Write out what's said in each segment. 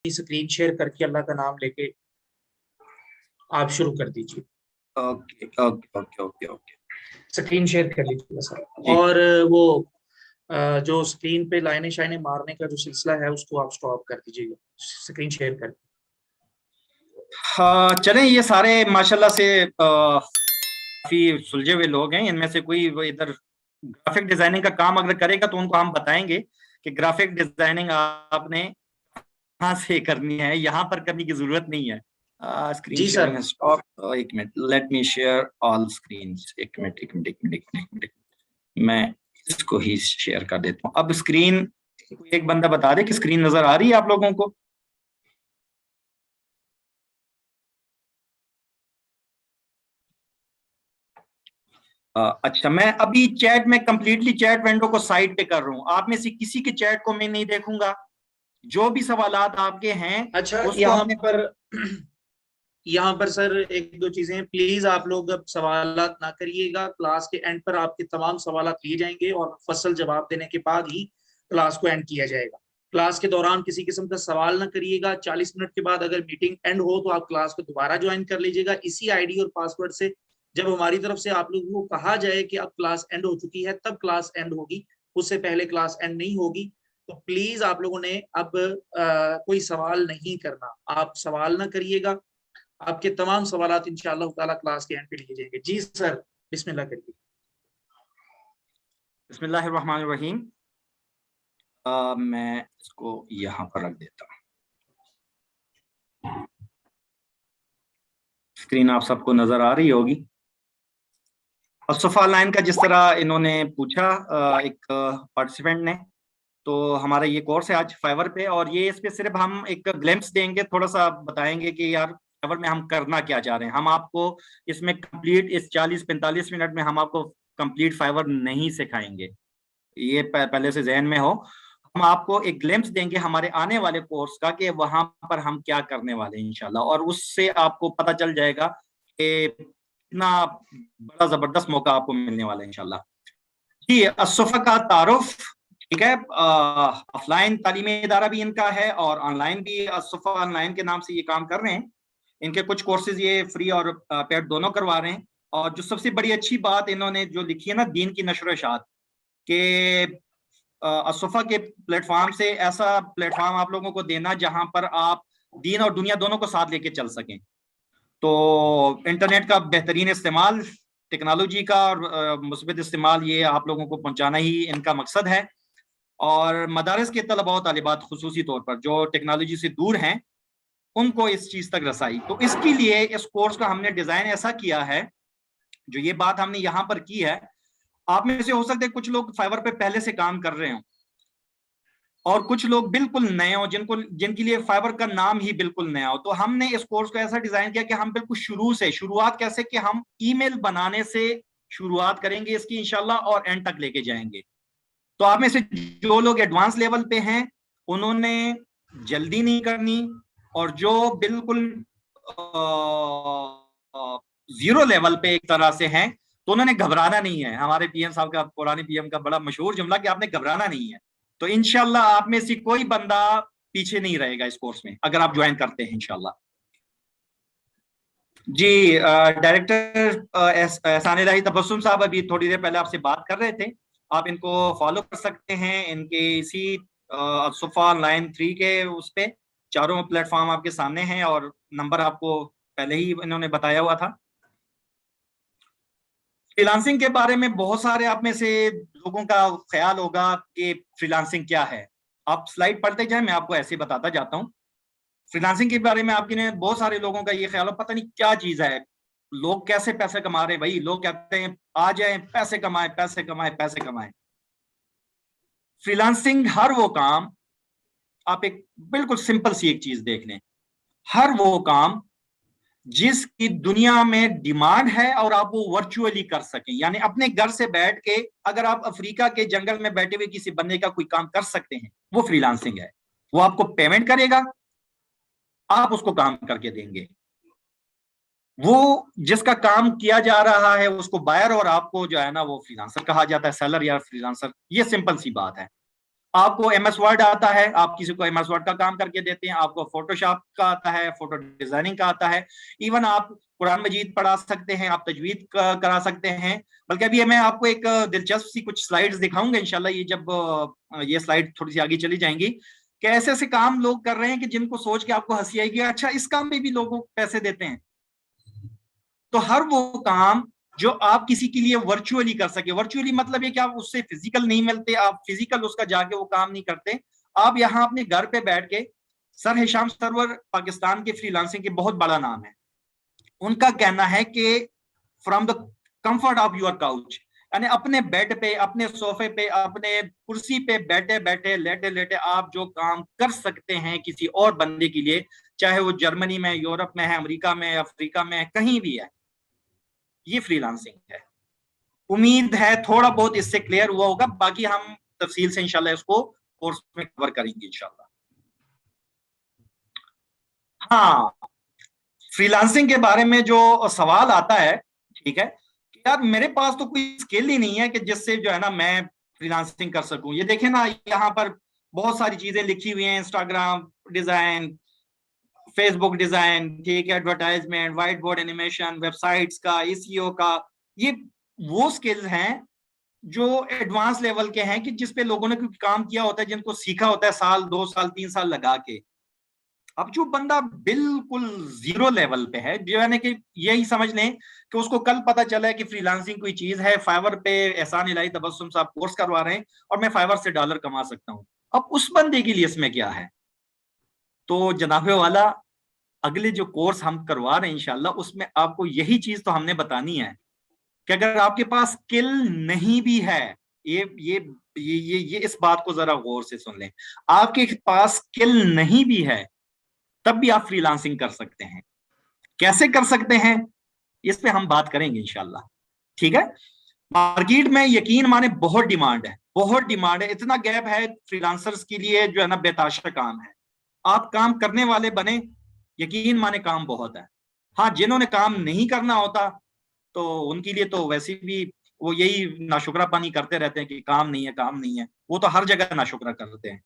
Screen share करके अल्लाह का नाम लेके आप शुरू कर दीजिए। Okay okay okay okay okay screen share कर लीजिएगा सर। जी। और वो जो स्क्रीन पे लाइनें शाइनें मारने का जो सिलसिला है उसको आप स्टॉप कर दीजिएगा स्क्रीन शेयर कर। हाँ चलें, ये सारे माशाल्लाह से काफी सुलझे हुए लोग हैं। इनमें से कोई वो इधर ग्राफिक डिजाइनिंग का काम अगर करेगा तो उनको हम बताएंगे कि ग्राफिक डिजाइनिंग आपने कहाँ से करनी है, यहाँ पर करने की जरूरत नहीं है। स्क्रीन जी शेयरिंग सर। स्टॉप। एक minute, let me share all screen. एक मिनट एक मिनट एक मिनट एक मिनट एक मिनट, मैं इसको ही शेयर कर देता हूँ। अब स्क्रीन, एक बंदा बता दे कि स्क्रीन नजर आ रही है आप लोगों को? अच्छा, मैं अभी चैट में कंप्लीटली चैट विंडो को साइड पे कर रहा हूँ। आप में से किसी के चैट को मैं नहीं देखूंगा। जो भी सवालात आपके हैं अच्छा उसको हम यहाँ पर सर एक दो चीजें, प्लीज आप लोग अब सवालात ना करिएगा। क्लास के एंड पर आपके तमाम सवालात लिए जाएंगे और मुफस्सल जवाब देने के बाद ही क्लास को एंड किया जाएगा। क्लास के दौरान किसी किस्म का सवाल ना करिएगा। 40 मिनट के बाद अगर मीटिंग एंड हो तो आप क्लास को दोबारा ज्वाइन कर लीजिएगा इसी आईडी और पासवर्ड से। जब हमारी तरफ से आप लोगों को कहा जाए कि अब क्लास एंड हो चुकी है तब क्लास एंड होगी, उससे पहले क्लास एंड नहीं होगी। तो प्लीज आप लोगों ने अब कोई सवाल नहीं करना, आप सवाल ना करिएगा। आपके तमाम सवालात इंशाअल्लाह ताला क्लास के एंड पे लिए जाएंगे। जी सर, बिस्मिल्लाह करिए। बिस्मिल्लाहिर्रहमानिर्रहीम। मैं इसको यहाँ पर रख देता हूँ। स्क्रीन आप सबको नजर आ रही होगी। असफा लाइन का जिस तरह इन्होंने पूछा एक पार्टिसिपेंट ने, तो हमारा ये कोर्स है आज फाइवर पे, और ये इस पे सिर्फ हम एक ग्लिम्प्स देंगे, थोड़ा सा बताएंगे कि यार फाइवर में हम करना क्या चाह रहे हैं। हम आपको इसमें कंप्लीट इस 40-45 मिनट में हम आपको कंप्लीट फाइवर नहीं सिखाएंगे, ये पहले से जहन में हो। हम आपको एक ग्लिम्प्स देंगे हमारे आने वाले कोर्स का कि वहां पर हम क्या करने वाले हैं इंशाल्लाह, और उससे आपको पता चल जाएगा कि इतना बड़ा जबरदस्त मौका आपको मिलने वाला है इंशाल्लाह। जी, असफ़ा का तारुफ, ठीक है। ऑफलाइन तालीमी इदारा भी इनका है और ऑनलाइन भी असफ़ा ऑनलाइन के नाम से ये काम कर रहे हैं। इनके कुछ कोर्सेज ये फ्री और पेड दोनों करवा रहे हैं। और जो सबसे बड़ी अच्छी बात इन्होंने जो लिखी है ना, दीन की नशर इशाअत के असफ़ा के प्लेटफॉर्म से ऐसा प्लेटफॉर्म आप लोगों को देना जहां पर आप दीन और दुनिया दोनों को साथ लेके चल सकें। तो इंटरनेट का बेहतरीन इस्तेमाल, टेक्नोलॉजी का और मुस्बत इस्तेमाल, ये आप लोगों को पहुंचाना ही इनका मकसद है। और मदारस के तलबा और तालिबात खुसूसी तौर पर जो टेक्नोलॉजी से दूर हैं उनको इस चीज तक रसाई। तो इसके लिए इस कोर्स का हमने डिजाइन ऐसा किया है, जो ये बात हमने यहाँ पर की है। आप में से हो सकते हैं कुछ लोग फाइवर पे पहले से काम कर रहे हो और कुछ लोग बिल्कुल नए हो जिनके लिए फाइबर का नाम ही बिल्कुल नया हो। तो हमने इस कोर्स को ऐसा डिजाइन किया कि हम बिल्कुल शुरुआत कैसे कि हम ईमेल बनाने से शुरुआत करेंगे इसकी इंशाल्लाह और एंड तक लेके जाएंगे। तो आप में से जो लोग एडवांस लेवल पे हैं उन्होंने जल्दी नहीं करनी, और जो बिल्कुल जीरो लेवल पे एक तरह से हैं तो उन्होंने घबराना नहीं है। हमारे पीएम साहब का, पुराने पीएम का बड़ा मशहूर जुमला कि आपने घबराना नहीं है। तो इंशाल्लाह आप में से कोई बंदा पीछे नहीं रहेगा इस कोर्स में अगर आप ज्वाइन करते हैं इंशाल्लाह। जी, डायरेक्टर एहसान इलाही तबस्सुम साहब अभी थोड़ी देर पहले आपसे बात कर रहे थे। आप इनको फॉलो कर सकते हैं इनके इसी असफ़ा ऑनलाइन 3 के उस पे। चारों प्लेटफॉर्म आपके सामने हैं और नंबर आपको पहले ही इन्होंने बताया हुआ था। फ्रीलांसिंग के बारे में बहुत सारे आप में से लोगों का ख्याल होगा कि फ्रीलांसिंग क्या है। आप स्लाइड पढ़ते जाएं, मैं आपको ऐसे बताता जाता हूँ। फ्रीलांसिंग के बारे में आपके ने बहुत सारे लोगों का ये ख्याल हो पता नहीं क्या चीज है, लोग कैसे पैसे कमा रहे हैं। भाई लोग कहते हैं आ जाए पैसे कमाए पैसे कमाए पैसे कमाए। फ्रीलांसिंग हर वो काम, आप एक बिल्कुल सिंपल सी एक चीज देख लें, हर वो काम जिसकी दुनिया में डिमांड है और आप वो वर्चुअली कर सकें, यानी अपने घर से बैठ के अगर आप अफ्रीका के जंगल में बैठे हुए किसी बंदे का कोई काम कर सकते हैं, वो फ्रीलांसिंग है। वो आपको पेमेंट करेगा, आप उसको काम करके देंगे। वो जिसका काम किया जा रहा है उसको बायर और आपको जो है ना वो फ्रीलांसर कहा जाता है, सेलर या फ्रीलांसर। ये सिंपल सी बात है। आपको MS वर्ड आता है, आप किसी को MS वर्ड का काम करके देते हैं, आपको फोटोशॉप का आता है, फोटो डिजाइनिंग का आता है, इवन आप कुरान मजीद पढ़ा सकते हैं, आप तजवीद करा सकते हैं। बल्कि अभी मैं आपको एक दिलचस्प सी कुछ स्लाइड्स दिखाऊंगा इंशाल्लाह, ये जब ये स्लाइड थोड़ी सी आगे चली जाएंगी, कि ऐसे ऐसे काम लोग कर रहे हैं कि जिनको सोच के आपको हंसी आएगी, अच्छा इस काम में भी लोगों को पैसे देते हैं। तो हर वो काम जो आप किसी के लिए वर्चुअली कर सके, वर्चुअली मतलब ये कि आप उससे फिजिकल नहीं मिलते, आप फिजिकल उसका जाके वो काम नहीं करते, आप यहाँ अपने घर पे बैठ के, सर हिशाम सरवर पाकिस्तान के फ्रीलांसिंग के बहुत बड़ा नाम है, उनका कहना है कि from the comfort of your couch, यानी अपने बेड पे, अपने सोफे पे, अपने कुर्सी पे बैठे बैठे, लेटे लेटे आप जो काम कर सकते हैं किसी और बंदे के लिए, चाहे वो जर्मनी में, यूरोप में है, अमेरिका में, अफ्रीका में, कहीं भी है, ये फ्रीलांसिंग है। उम्मीद है थोड़ा बहुत इससे क्लियर हुआ होगा, बाकी हम तफसील से इंशाल्लाह इसको कोर्स में कवर करेंगे इंशाल्लाह। हाँ, फ्रीलांसिंग के बारे में जो सवाल आता है, ठीक है, कि यार मेरे पास तो कोई स्किल ही नहीं है कि जिससे जो है ना मैं फ्रीलांसिंग कर सकूं। ये देखें ना, यहाँ पर बहुत सारी चीजें लिखी हुई हैं, इंस्टाग्राम डिजाइन, फेसबुक डिजाइन, ठीक है, advertisement, white board animation, websites का, एसईओ का, ये वो स्किल्स हैं जो एडवांस लेवल के हैं कि जिसपे लोगों ने कुछ काम किया होता है, जिनको सीखा होता है साल 2 साल 3 साल लगा के। अब जो बंदा बिल्कुल जीरो लेवल पे है, जो यानी कि यही समझ लें कि उसको कल पता चला है कि फ्रीलांसिंग कोई चीज है, फाइवर पे एहसान इलाही तबस्सुम साहब कोर्स करवा रहे हैं और मैं फाइवर से डॉलर कमा सकता हूं, अब उस बंदे के लिए इसमें क्या है? तो जनाबे वाला, अगले जो कोर्स हम करवा रहे हैं इंशाल्लाह, उसमें आपको यही चीज तो हमने बतानी है कि अगर आपके पास स्किल नहीं भी है, ये इस बात को जरा गौर से सुन लें, आपके पास स्किल नहीं भी है तब भी आप फ्रीलांसिंग कर सकते हैं। कैसे कर सकते हैं इस पे हम बात करेंगे इंशाल्लाह, ठीक है। मार्केट में यकीन माने बहुत डिमांड है, बहुत डिमांड है, इतना गैप है फ्रीलांसर्स के लिए जो है ना बेताशा काम है। आप काम करने वाले बने, यकीन माने काम बहुत है। हाँ, जिन्होंने काम नहीं करना होता तो उनके लिए तो वैसे भी वो यही नाशुक्रापानी करते रहते हैं कि काम नहीं है, काम नहीं है, वो तो हर जगह नाशुक्रा करते हैं।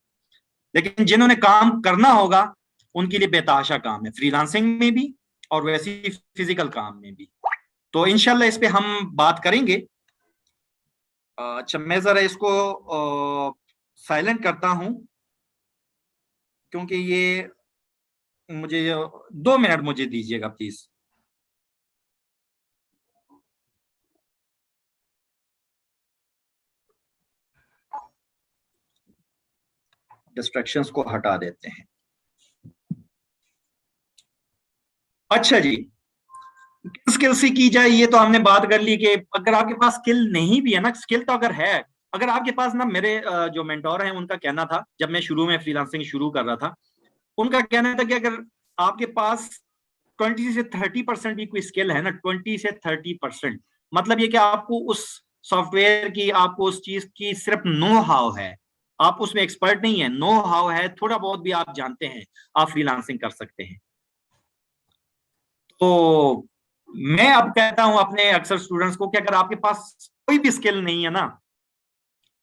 लेकिन जिन्होंने काम करना होगा उनके लिए बेतहाशा काम है, फ्रीलांसिंग में भी और वैसे ही फिजिकल काम में भी। तो इंशाल्लाह इस पे हम बात करेंगे। अच्छा, मैं जरा इसको साइलेंट करता हूं क्योंकि ये मुझे 2 मिनट मुझे दीजिएगा प्लीज। डिस्ट्रैक्शंस को हटा देते हैं। अच्छा जी, स्किल से की जाए ये तो हमने बात कर ली कि अगर आपके पास स्किल नहीं भी है ना, स्किल तो अगर है, अगर आपके पास ना, मेरे जो मेंटोर हैं उनका कहना था जब मैं शुरू में फ्रीलांसिंग शुरू कर रहा था, उनका कहना था कि अगर आपके पास 20 से 30% भी कोई स्किल है ना, 20 से 30%, मतलब ये कि आपको उस सॉफ्टवेयर की, आपको उस चीज की सिर्फ नो हाउ है, आप उसमें एक्सपर्ट नहीं है, नो हाउ है, थोड़ा बहुत भी आप जानते हैं, आप फ्रीलांसिंग कर सकते हैं। तो मैं अब कहता हूं अपने अक्सर स्टूडेंट्स को कि अगर आपके पास कोई भी स्किल नहीं है ना,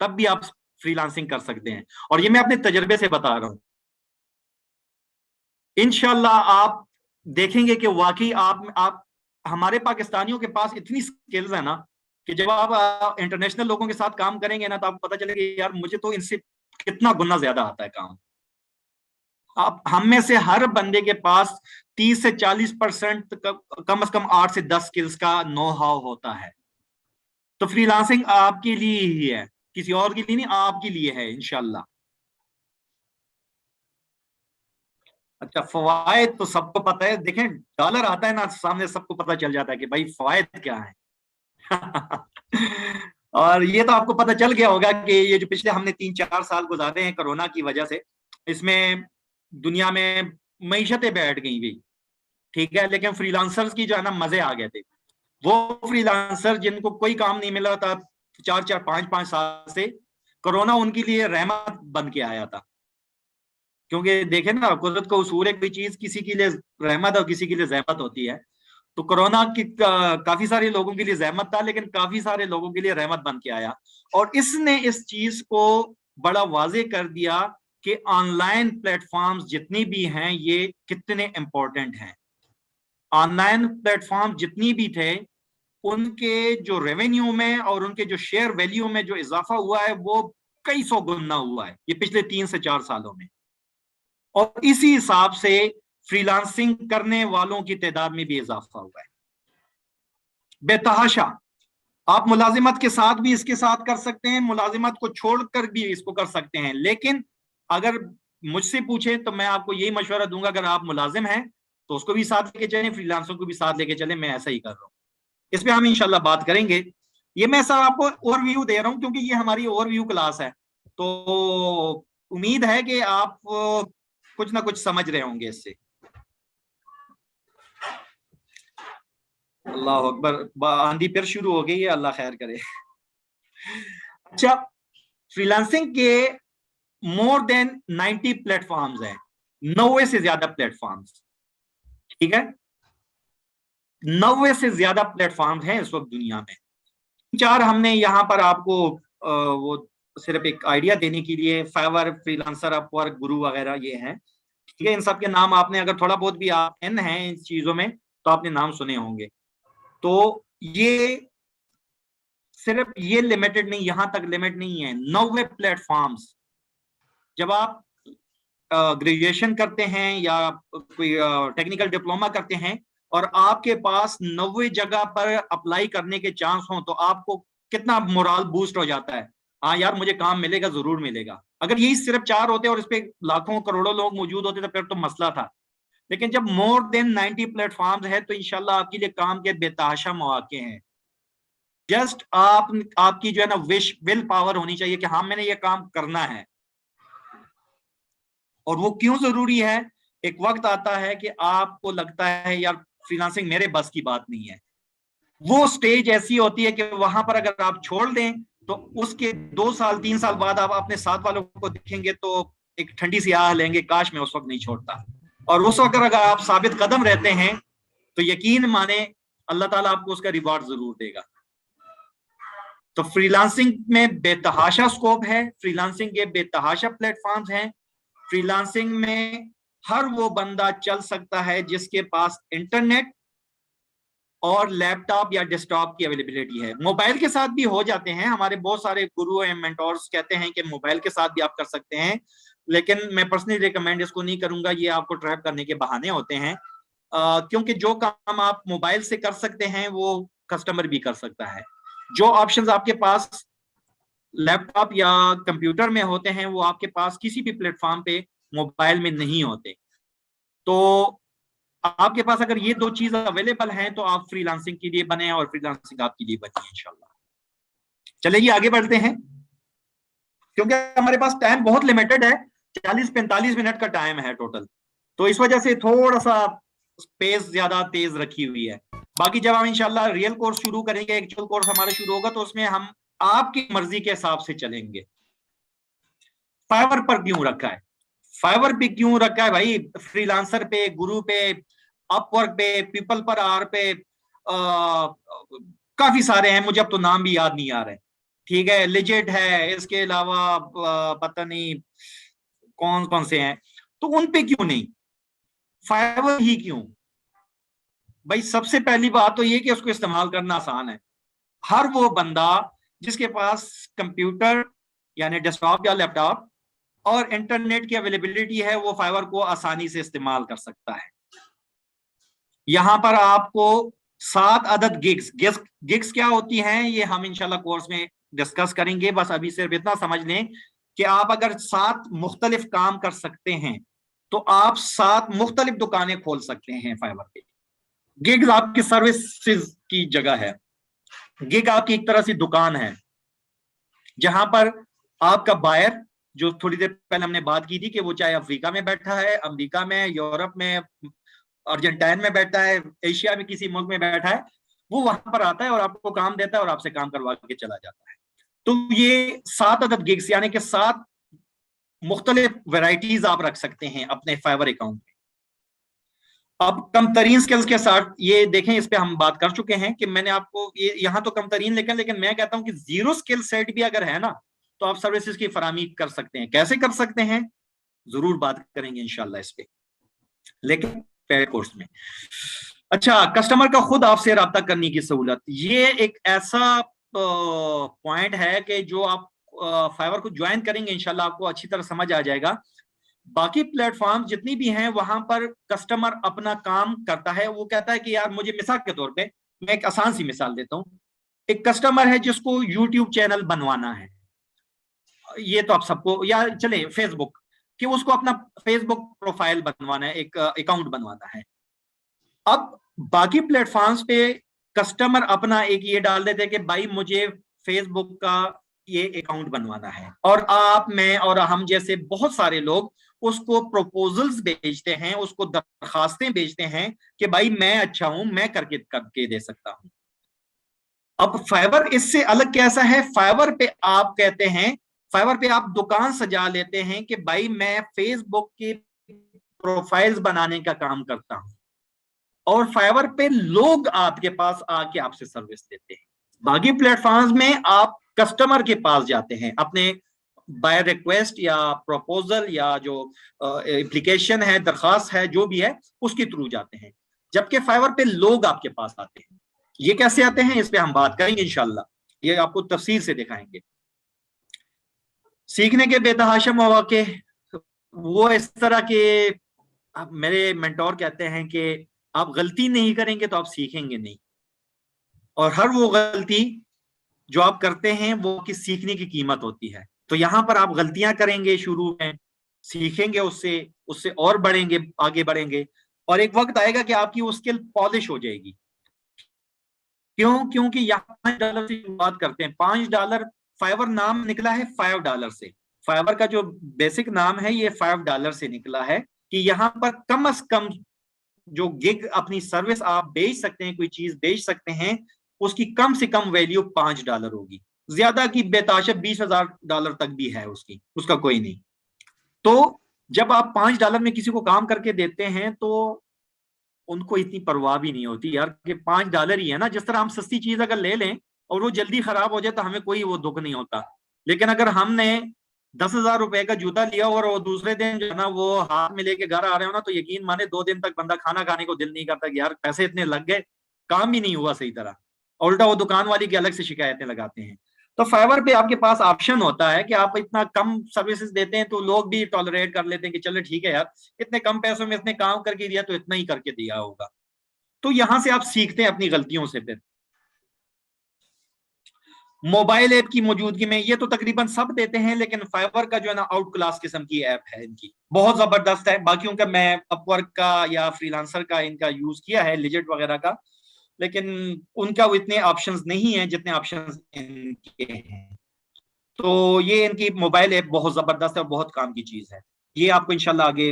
तब भी आप फ्रीलांसिंग कर सकते हैं, और ये मैं अपने तजर्बे से बता रहा हूं। इंशाल्लाह आप देखेंगे कि वाकई आप हमारे पाकिस्तानियों के पास इतनी स्किल्स है ना कि जब आप इंटरनेशनल लोगों के साथ काम करेंगे ना, तो आपको पता चलेगा यार मुझे तो इनसे कितना गुना ज्यादा आता है काम। आप हम में से हर बंदे के पास 30 से 40% कम से कम 8 से 10 स्किल्स का नो हाउ होता है। तो फ्रीलांसिंग आपके लिए ही है, किसी और के लिए नहीं, आपके लिए है इंशाल्लाह। अच्छा, फवायद तो सबको पता है, देखें डॉलर आता है ना सामने, सबको पता चल जाता है कि भाई फवायद क्या है। और ये तो आपको पता चल गया होगा कि ये जो पिछले हमने 3 4 साल गुजारे हैं कोरोना की वजह से, इसमें दुनिया में मईशतें बैठ गई भी, ठीक है, लेकिन फ्रीलांसर्स की जो है ना मजे आ गए थे। वो फ्रीलांसर जिनको कोई काम नहीं मिला था 4 4 5 5 साल से, कोरोना उनके लिए रहमत बन के आया था। क्योंकि देखें ना, कुदरत का उसूल है, कोई चीज किसी के लिए रहमत और किसी के लिए जहमत होती है। तो कोरोना की काफी सारे लोगों के लिए जहमत था, लेकिन काफी सारे लोगों के लिए रहमत बन के आया, और इसने इस चीज को बड़ा वाजे कर दिया कि ऑनलाइन प्लेटफॉर्म्स जितनी भी हैं ये कितने इंपॉर्टेंट हैं। ऑनलाइन प्लेटफॉर्म जितनी भी थे उनके जो रेवेन्यू में और उनके जो शेयर वैल्यू में जो इजाफा हुआ है वो कई सौ गुना हुआ है ये पिछले 3 से 4 सालों में। और इसी हिसाब से फ्रीलांसिंग करने वालों की तादाद में भी इजाफा हुआ है बेतहाशा। आप मुलाजिमत के साथ भी इसके साथ कर सकते हैं, मुलाजिमत को छोड़कर भी इसको कर सकते हैं, लेकिन अगर मुझसे पूछे तो मैं आपको यही मशवरा दूंगा, अगर आप मुलाजिम हैं तो उसको भी साथ लेके चलें, फ्रीलांसर को भी साथ लेके चलें। मैं ऐसा ही कर रहा हूँ, इस पे हम इंशाल्लाह बात करेंगे। ये मैं सर आपको ओवरव्यू दे रहा हूँ क्योंकि ये हमारी ओवरव्यू क्लास है, तो उम्मीद है कि आप कुछ ना कुछ समझ रहे होंगे इससे। अल्लाह अकबर, आंधी फिर शुरू हो गई है, अल्लाह खैर करे। अच्छा, फ्रीलांसिंग के मोर देन 90 प्लेटफॉर्म्स हैं, 90 से ज्यादा प्लेटफॉर्म्स, ठीक है, 90 से ज्यादा प्लेटफॉर्म्स हैं इस वक्त दुनिया में। 4 हमने यहाँ पर आपको वो सिर्फ एक आइडिया देने के लिए, फाइवर, फ्रीलांसर, अपवर्क, गुरु वगैरह ये हैं, ठीक है। इन सब के नाम आपने अगर थोड़ा बहुत भी आप इन हैं इन चीजों में तो आपने नाम सुने होंगे। तो ये सिर्फ ये लिमिटेड नहीं, यहां तक लिमिट नहीं है, 90 प्लेटफॉर्म्स। जब आप ग्रेजुएशन करते हैं या कोई टेक्निकल डिप्लोमा करते हैं और आपके पास 90 जगह पर अप्लाई करने के चांस हो तो आपको कितना मोरल बूस्ट हो जाता है। हाँ यार, मुझे काम मिलेगा, जरूर मिलेगा। अगर यही सिर्फ 4 होते और इस पे लाखों करोड़ों लोग मौजूद होते तो फिर तो मसला था, लेकिन जब मोर देन 90 प्लेटफॉर्म्स है तो इंशाल्लाह आपके लिए काम के बेतहाशा मौके हैं। जस्ट आपकी जो है ना विल पावर होनी चाहिए कि हाँ मैंने ये काम करना है। और वो क्यों जरूरी है? एक वक्त आता है कि आपको लगता है यार फ्रीलांसिंग मेरे बस की बात नहीं है। वो स्टेज ऐसी होती है कि वहां पर अगर आप छोड़ दें तो उसके 2 साल 3 साल बाद आप अपने साथ वालों को देखेंगे तो एक ठंडी सी आह लेंगे, काश मैं उस वक्त नहीं छोड़ता। और उस वक्त अगर आप साबित कदम रहते हैं तो यकीन माने अल्लाह ताला आपको उसका रिवॉर्ड जरूर देगा। तो फ्रीलांसिंग में बेतहाशा स्कोप है, फ्रीलांसिंग के बेतहाशा प्लेटफॉर्म्स हैं। फ्रीलांसिंग में हर वो बंदा चल सकता है जिसके पास इंटरनेट और लैपटॉप या डेस्कटॉप की अवेलेबिलिटी है। मोबाइल के साथ भी हो जाते हैं, हमारे बहुत सारे गुरु एंड मेंटोर्स कहते हैं कि मोबाइल के साथ भी आप कर सकते हैं, लेकिन मैं पर्सनली रिकमेंड इसको नहीं करूंगा, ये आपको ट्रैप करने के बहाने होते हैं। क्योंकि जो काम आप मोबाइल से कर सकते हैं वो कस्टमर भी कर सकता है। जो ऑप्शंस आपके पास लैपटॉप या कंप्यूटर में होते हैं वो आपके पास किसी भी प्लेटफॉर्म पे मोबाइल में नहीं होते। तो आपके पास अगर ये 2 चीज अवेलेबल हैं तो आप फ्रीलांसिंग के लिए बने और फ्रीलांसिंग आपके लिए बनी है इंशाल्लाह। चलिए आगे बढ़ते हैं, क्योंकि हमारे पास टाइम बहुत लिमिटेड है, 40-45 मिनट का टाइम है टोटल, तो इस वजह से थोड़ा सा स्पेस ज्यादा तेज रखी हुई है। बाकी जब हम इंशाल्लाह रियल कोर्स शुरू करेंगे, एक्चुअल कोर्स हमारा शुरू होगा, तो उसमें हम आपकी मर्जी के हिसाब से चलेंगे। फाइवर पर क्यों रखा है? फाइवर पे क्यों रखा है भाई? फ्रीलांसर पे, गुरु पे, अपवर्क पे, पीपल पर आर पे, काफी सारे हैं, मुझे अब तो नाम भी याद नहीं आ रहे, ठीक है, लिजिट है, इसके अलावा पता नहीं कौन कौन से हैं, तो उन पे क्यों नहीं, फाइवर ही क्यों? भाई सबसे पहली बात तो ये कि उसको इस्तेमाल करना आसान है। हर वो बंदा जिसके पास कंप्यूटर यानी डेस्कटॉप या लैपटॉप और इंटरनेट की अवेलेबिलिटी है वो फाइवर को आसानी से इस्तेमाल कर सकता है। यहां पर आपको 7 अदद गिग्स क्या होती हैं ये हम इंशाल्लाह कोर्स में डिस्कस करेंगे। बस अभी सिर्फ इतना समझ लें कि आप अगर 7 मुख्तलिफ काम कर सकते हैं तो आप 7 मुख्तलिफ दुकानें खोल सकते हैं फाइवर पे। गिग्स आपकी सर्विसेज की जगह है, गिग आपकी एक तरह से दुकान है जहां पर आपका बायर, जो थोड़ी देर पहले हमने बात की थी कि वो चाहे अफ्रीका में बैठा है, अमेरिका में, यूरोप में, अर्जेंटाइन में बैठा है, एशिया में किसी मुल्क में बैठा है, वो वहां पर आता है और आपको काम देता है और आपसे काम करवा के चला जाता है। तो ये 7 अदद गिग्स यानी कि 7 मुख्तलिफ वैरायटीज आप रख सकते हैं अपने फाइवर अकाउंट में। अब कम तरीन स्किल्स के साथ ये देखें, इस पे हम बात कर चुके हैं कि मैंने आपको ये यहाँ तो कम तरीन, लेकिन मैं कहता हूं कि 0 स्किल सेट भी अगर है ना तो आप सर्विसेज की फराहमी कर सकते हैं। कैसे कर सकते हैं जरूर बात करेंगे इंशाल्लाह इस पे, लेकिन पेड कोर्स में। अच्छा, कस्टमर का खुद आपसे रब्ता करने की सहूलत, ये एक ऐसा पॉइंट है कि जो आप फाइवर को ज्वाइन करेंगे इंशाल्लाह आपको अच्छी तरह समझ आ जाएगा। बाकी प्लेटफॉर्म जितनी भी हैं वहां पर कस्टमर अपना काम करता है, वो कहता है कि यार मुझे, मिसाल के तौर पे मैं एक आसान सी मिसाल देता हूं, एक कस्टमर है जिसको यूट्यूब चैनल बनवाना है, ये तो आप सबको, या चले फेसबुक, कि उसको अपना फेसबुक प्रोफाइल बनवाना है, एक अकाउंट बनवाना है। अब बाकी प्लेटफॉर्म्स पे कस्टमर अपना एक ये डाल देते हैं कि भाई मुझे फेसबुक का ये अकाउंट बनवाना है, और आप, मैं और हम जैसे बहुत सारे लोग उसको प्रपोजल्स भेजते हैं, उसको दरखास्तें भेजते हैं कि भाई मैं अच्छा हूं, मैं करके दे सकता हूं। अब फाइवर इससे अलग कैसा है, फाइवर पे आप कहते हैं, फाइवर पे आप दुकान सजा लेते हैं कि भाई मैं फेसबुक की प्रोफाइल्स बनाने का काम करता हूं, और फाइवर पे लोग आपके पास आके आपसे सर्विस देते हैं। बाकी प्लेटफॉर्म्स में आप कस्टमर के पास जाते हैं, अपने बाय रिक्वेस्ट या प्रपोजल या जो एप्लीकेशन है, दरखास्त है, जो भी है उसके थ्रू जाते हैं, जबकि फाइवर पे लोग आपके पास आते हैं। ये कैसे आते हैं इस पे हम बात करेंगे इंशाल्लाह, ये आपको तफसील से दिखाएंगे। सीखने के बेतहाशा मौके, वो इस तरह के, मेरे मेंटोर कहते हैं कि आप गलती नहीं करेंगे तो आप सीखेंगे नहीं, और हर वो गलती जो आप करते हैं वो की सीखने की कीमत होती है। तो यहां पर आप गलतियां करेंगे शुरू में, सीखेंगे उससे, उससे और बढ़ेंगे, आगे बढ़ेंगे, और एक वक्त आएगा कि आपकी वो स्किल पॉलिश हो जाएगी। क्यों? क्योंकि यहाँ $5 से शुरुआत करते हैं। $5, फाइवर नाम निकला है $5 से, फाइवर का जो बेसिक नाम है ये $5 से निकला है, कि यहाँ पर कम से कम जो गिग अपनी सर्विस आप बेच सकते हैं, कोई चीज बेच सकते हैं, उसकी कम से कम वैल्यू $5 होगी। ज्यादा की बेताशा $20,000 तक भी है उसकी, उसका कोई नहीं। तो जब आप $5 में किसी को काम करके देते हैं तो उनको इतनी परवाह भी नहीं होती यार कि $5 ही है ना। जिस तरह हम सस्ती चीज अगर ले लें और वो जल्दी खराब हो जाए तो हमें कोई वो दुख नहीं होता, लेकिन अगर हमने 10,000 रुपए का जूता लिया और वो दूसरे दिन जो है ना वो हाथ में लेके घर आ रहे हो ना, तो यकीन माने 2 दिन तक बंदा खाना खाने को दिल नहीं करता कि यार पैसे इतने लग गए, काम भी नहीं हुआ सही तरह, उल्टा वो दुकान वाली की अलग से शिकायतें लगाते हैं। तो फाइवर पे आपके पास ऑप्शन होता है कि आप इतना कम सर्विसेज देते हैं तो लोग भी टॉलरेट कर लेते हैं कि चलो ठीक है यार, इतने कम पैसों में इतने काम करके दिया तो इतना ही करके दिया होगा। तो यहां से आप सीखते हैं अपनी गलतियों से। फिर मोबाइल ऐप की मौजूदगी में, ये तो तकरीबन सब देते हैं, लेकिन फाइवर का जो है ना आउट क्लास किस्म की ऐप है इनकी, बहुत जबरदस्त है। बाकियों का मैं अपवर्क का या फ्रीलांसर का इनका यूज किया है, लिजिट वगैरह का, लेकिन उनका वो इतने ऑप्शंस नहीं है जितने ऑप्शंस इनके हैं। तो ये इनकी मोबाइल ऐप बहुत जबरदस्त है और बहुत काम की चीज है। ये आपको इंशाल्लाह आगे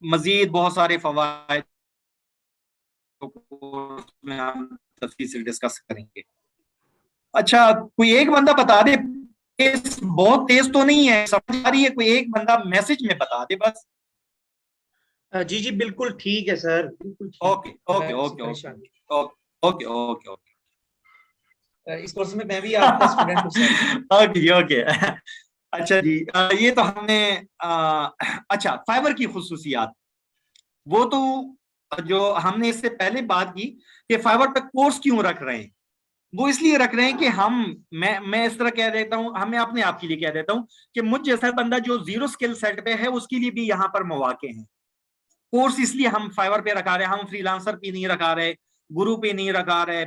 मजीद बहुत सारे फवायद में हम तफसील से डिस्कस करेंगे। अच्छा, कोई एक बंदा बता दे, बहुत तेज तो नहीं है, समझ आ रही है, कोई एक बंदा मैसेज में बता दे बस। जी जी बिल्कुल ठीक है सर, बिल्कुल ठीक। Okay okay okay okay okay okay okay, इस कोर्स में मैं भी आपका स्टूडेंट हूं सर। Okay okay. अच्छा जी, ये तो हमने अच्छा फाइबर की खुसूसियात, वो तो जो हमने इससे पहले बात की कि फाइबर पे कोर्स क्यों रख रहे हैं, वो इसलिए रख रहे हैं कि मैं इस तरह कह देता हूं, हमें अपने आप के लिए कह देता हूं कि मुझ जैसा बंदा जो जीरो स्किल सेट पे है उसके लिए भी यहाँ पर मौके हैं। कोर्स इसलिए हम फाइवर पे रखा रहे, हम फ्रीलांसर पे नहीं रखा रहे, गुरु पे नहीं रखा रहे,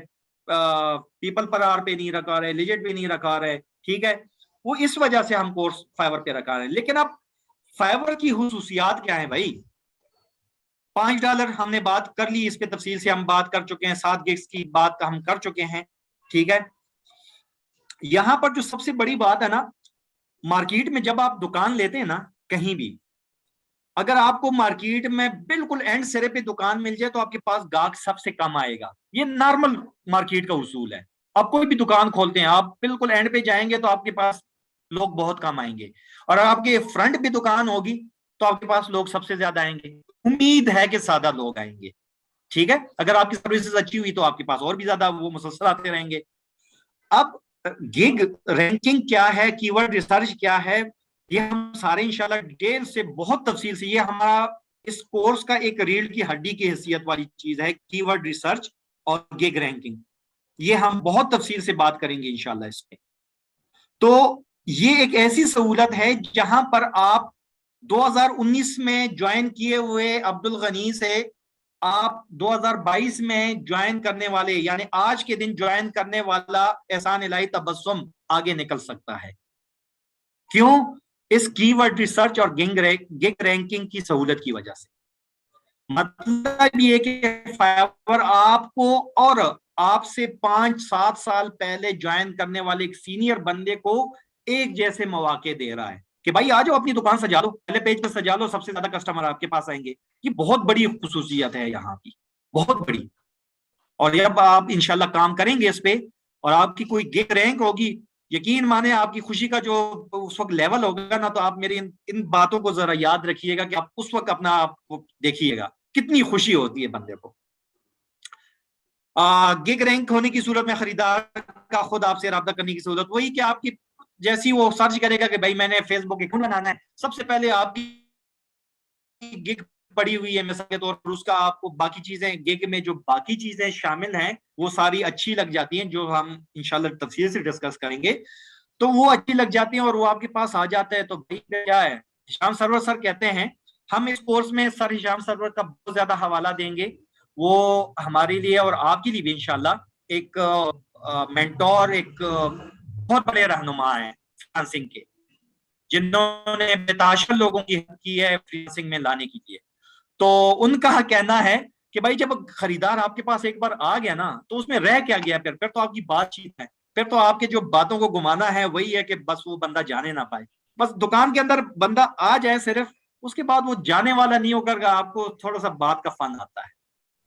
पीपल पर आर पे नहीं रखा रहे, लिजिट पे नहीं रखा रहे, ठीक है। वो इस वजह से हम कोर्स फाइवर पे रखा रहे हैं। लेकिन अब फाइवर की हुसूसियात क्या है भाई? $5 हमने बात कर ली, इस पे तफसील से हम बात कर चुके हैं, 7 गिग्स की बात हम कर चुके हैं, ठीक है। यहां पर जो सबसे बड़ी बात है ना, मार्केट में जब आप दुकान लेते हैं ना कहीं भी, अगर आपको मार्केट में बिल्कुल एंड सिरे पे दुकान मिल जाए तो आपके पास गाहक सबसे कम आएगा। ये नॉर्मल मार्केट का उसूल है। आप कोई भी दुकान खोलते हैं, आप बिल्कुल एंड पे जाएंगे तो आपके पास लोग बहुत कम आएंगे, और आपके फ्रंट पे दुकान होगी तो आपके पास लोग सबसे ज्यादा आएंगे। उम्मीद है कि ज्यादा लोग आएंगे, ठीक है। अगर आपकी सर्विसेज अच्छी हुई तो आपके पास और भी ज्यादा वो मुसलसल आते रहेंगे। अब गिग रैंकिंग क्या है, कीवर्ड रिसर्च क्या है, ये हम सारे इंशाल्लाह डिटेल से बहुत तफसील से, ये हमारा इस कोर्स का एक रीढ़ की हड्डी की हैसियत वाली चीज है, कीवर्ड रिसर्च और गिग रैंकिंग। ये हम बहुत तफसील से बात करेंगे इंशाल्लाह इस पे। तो ये एक ऐसी सहूलत है जहां पर आप 2019 में ज्वाइन किए हुए अब्दुल गनी से आप 2022 में ज्वाइन करने वाले, यानी आज के दिन ज्वाइन करने वाला एहसान इलाही तबस्सुम आगे निकल सकता है। क्यों? इस कीवर्ड रिसर्च और गिग रैंकिंग की सहूलत की वजह से। मतलब ये कि फाइवर आपको और आपसे 5-7 साल पहले ज्वाइन करने वाले एक सीनियर बंदे को एक जैसे मौके दे रहा है कि भाई आ जाओ, अपनी दुकान सजा लो, पहले पेज पे सजा लो, सबसे ज्यादा कस्टमर आपके पास आएंगे। ये बहुत बड़ी खुसूसियत है यहाँ की, बहुत बड़ी। और जब आप इंशाल्लाह काम करेंगे इस पे और आपकी कोई गिग रैंक होगी, यकीन माने आपकी खुशी का जो उस वक्त लेवल होगा ना, तो आप मेरी इन बातों को जरा याद रखिएगा कि आप उस वक्त अपना आपको देखिएगा कितनी खुशी होती है बंदे को। गिग रैंक होने की सूरत में खरीदार का खुद आपसे रब्ता करने की सूरत वही कि आपकी जैसी वो सर्च करेगा कि भाई मैंने फेसबुक अकाउंट बनाना है, सबसे पहले आपकी गिग पड़ी हुई है मिसाल के तौर पर, उसका आपको बाकी चीजें गिग में जो बाकी चीजें शामिल हैं वो सारी अच्छी लग जाती हैं, जो हम इंशाल्लाह तफसील से डिस्कस करेंगे। तो वो अच्छी लग जाती हैं और वो आपके पास आ जाता है। तो भाई क्या है, हिशाम सरवर सर कहते हैं, हम इस कोर्स में सर हिशाम सरवर का बहुत ज्यादा हवाला देंगे। वो हमारे लिए और आपके लिए भी इंशाल्लाह एक मेंटोर, एक बहुत बड़े रहनुमा हैं फ्रीलांसिंग के, जिन्होंने बेताशर लोगों की हेल्प की है फ्रीलांसिंग में लाने के लिए। तो उनका कहना है कि भाई जब खरीदार आपके पास एक बार आ गया ना, तो उसमें रह क्या गया, फिर तो आपकी बातचीत है, फिर तो आपके जो बातों को घुमाना है वही है कि बस वो बंदा जाने ना पाए, बस दुकान के अंदर बंदा आ जाए सिर्फ, उसके बाद वो जाने वाला नहीं होकर, आपको थोड़ा सा बात का फन आता है।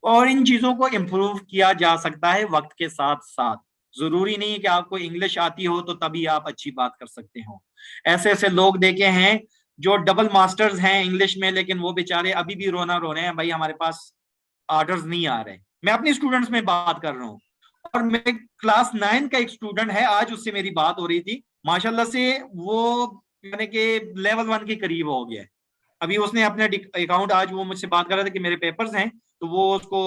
और इन चीजों को इम्प्रूव किया जा सकता है वक्त के साथ साथ। जरूरी नहीं है कि आपको इंग्लिश आती हो तो तभी आप अच्छी बात कर सकते हो। ऐसे ऐसे लोग देखे हैं जो डबल मास्टर्स हैं इंग्लिश में, लेकिन वो बेचारे अभी भी रोना रो रहे हैं, भाई हमारे पास ऑर्डर्स नहीं आ रहे। मैं अपने स्टूडेंट्स में बात कर रहा हूँ, और मेरे क्लास 9 का एक स्टूडेंट है, आज उससे मेरी बात हो रही थी, माशाल्लाह से वो यानी कि लेवल 1 के करीब हो गया है। अभी उसने अपने अकाउंट, आज वो मुझसे बात कर रहा था कि मेरे पेपर्स हैं, तो वो उसको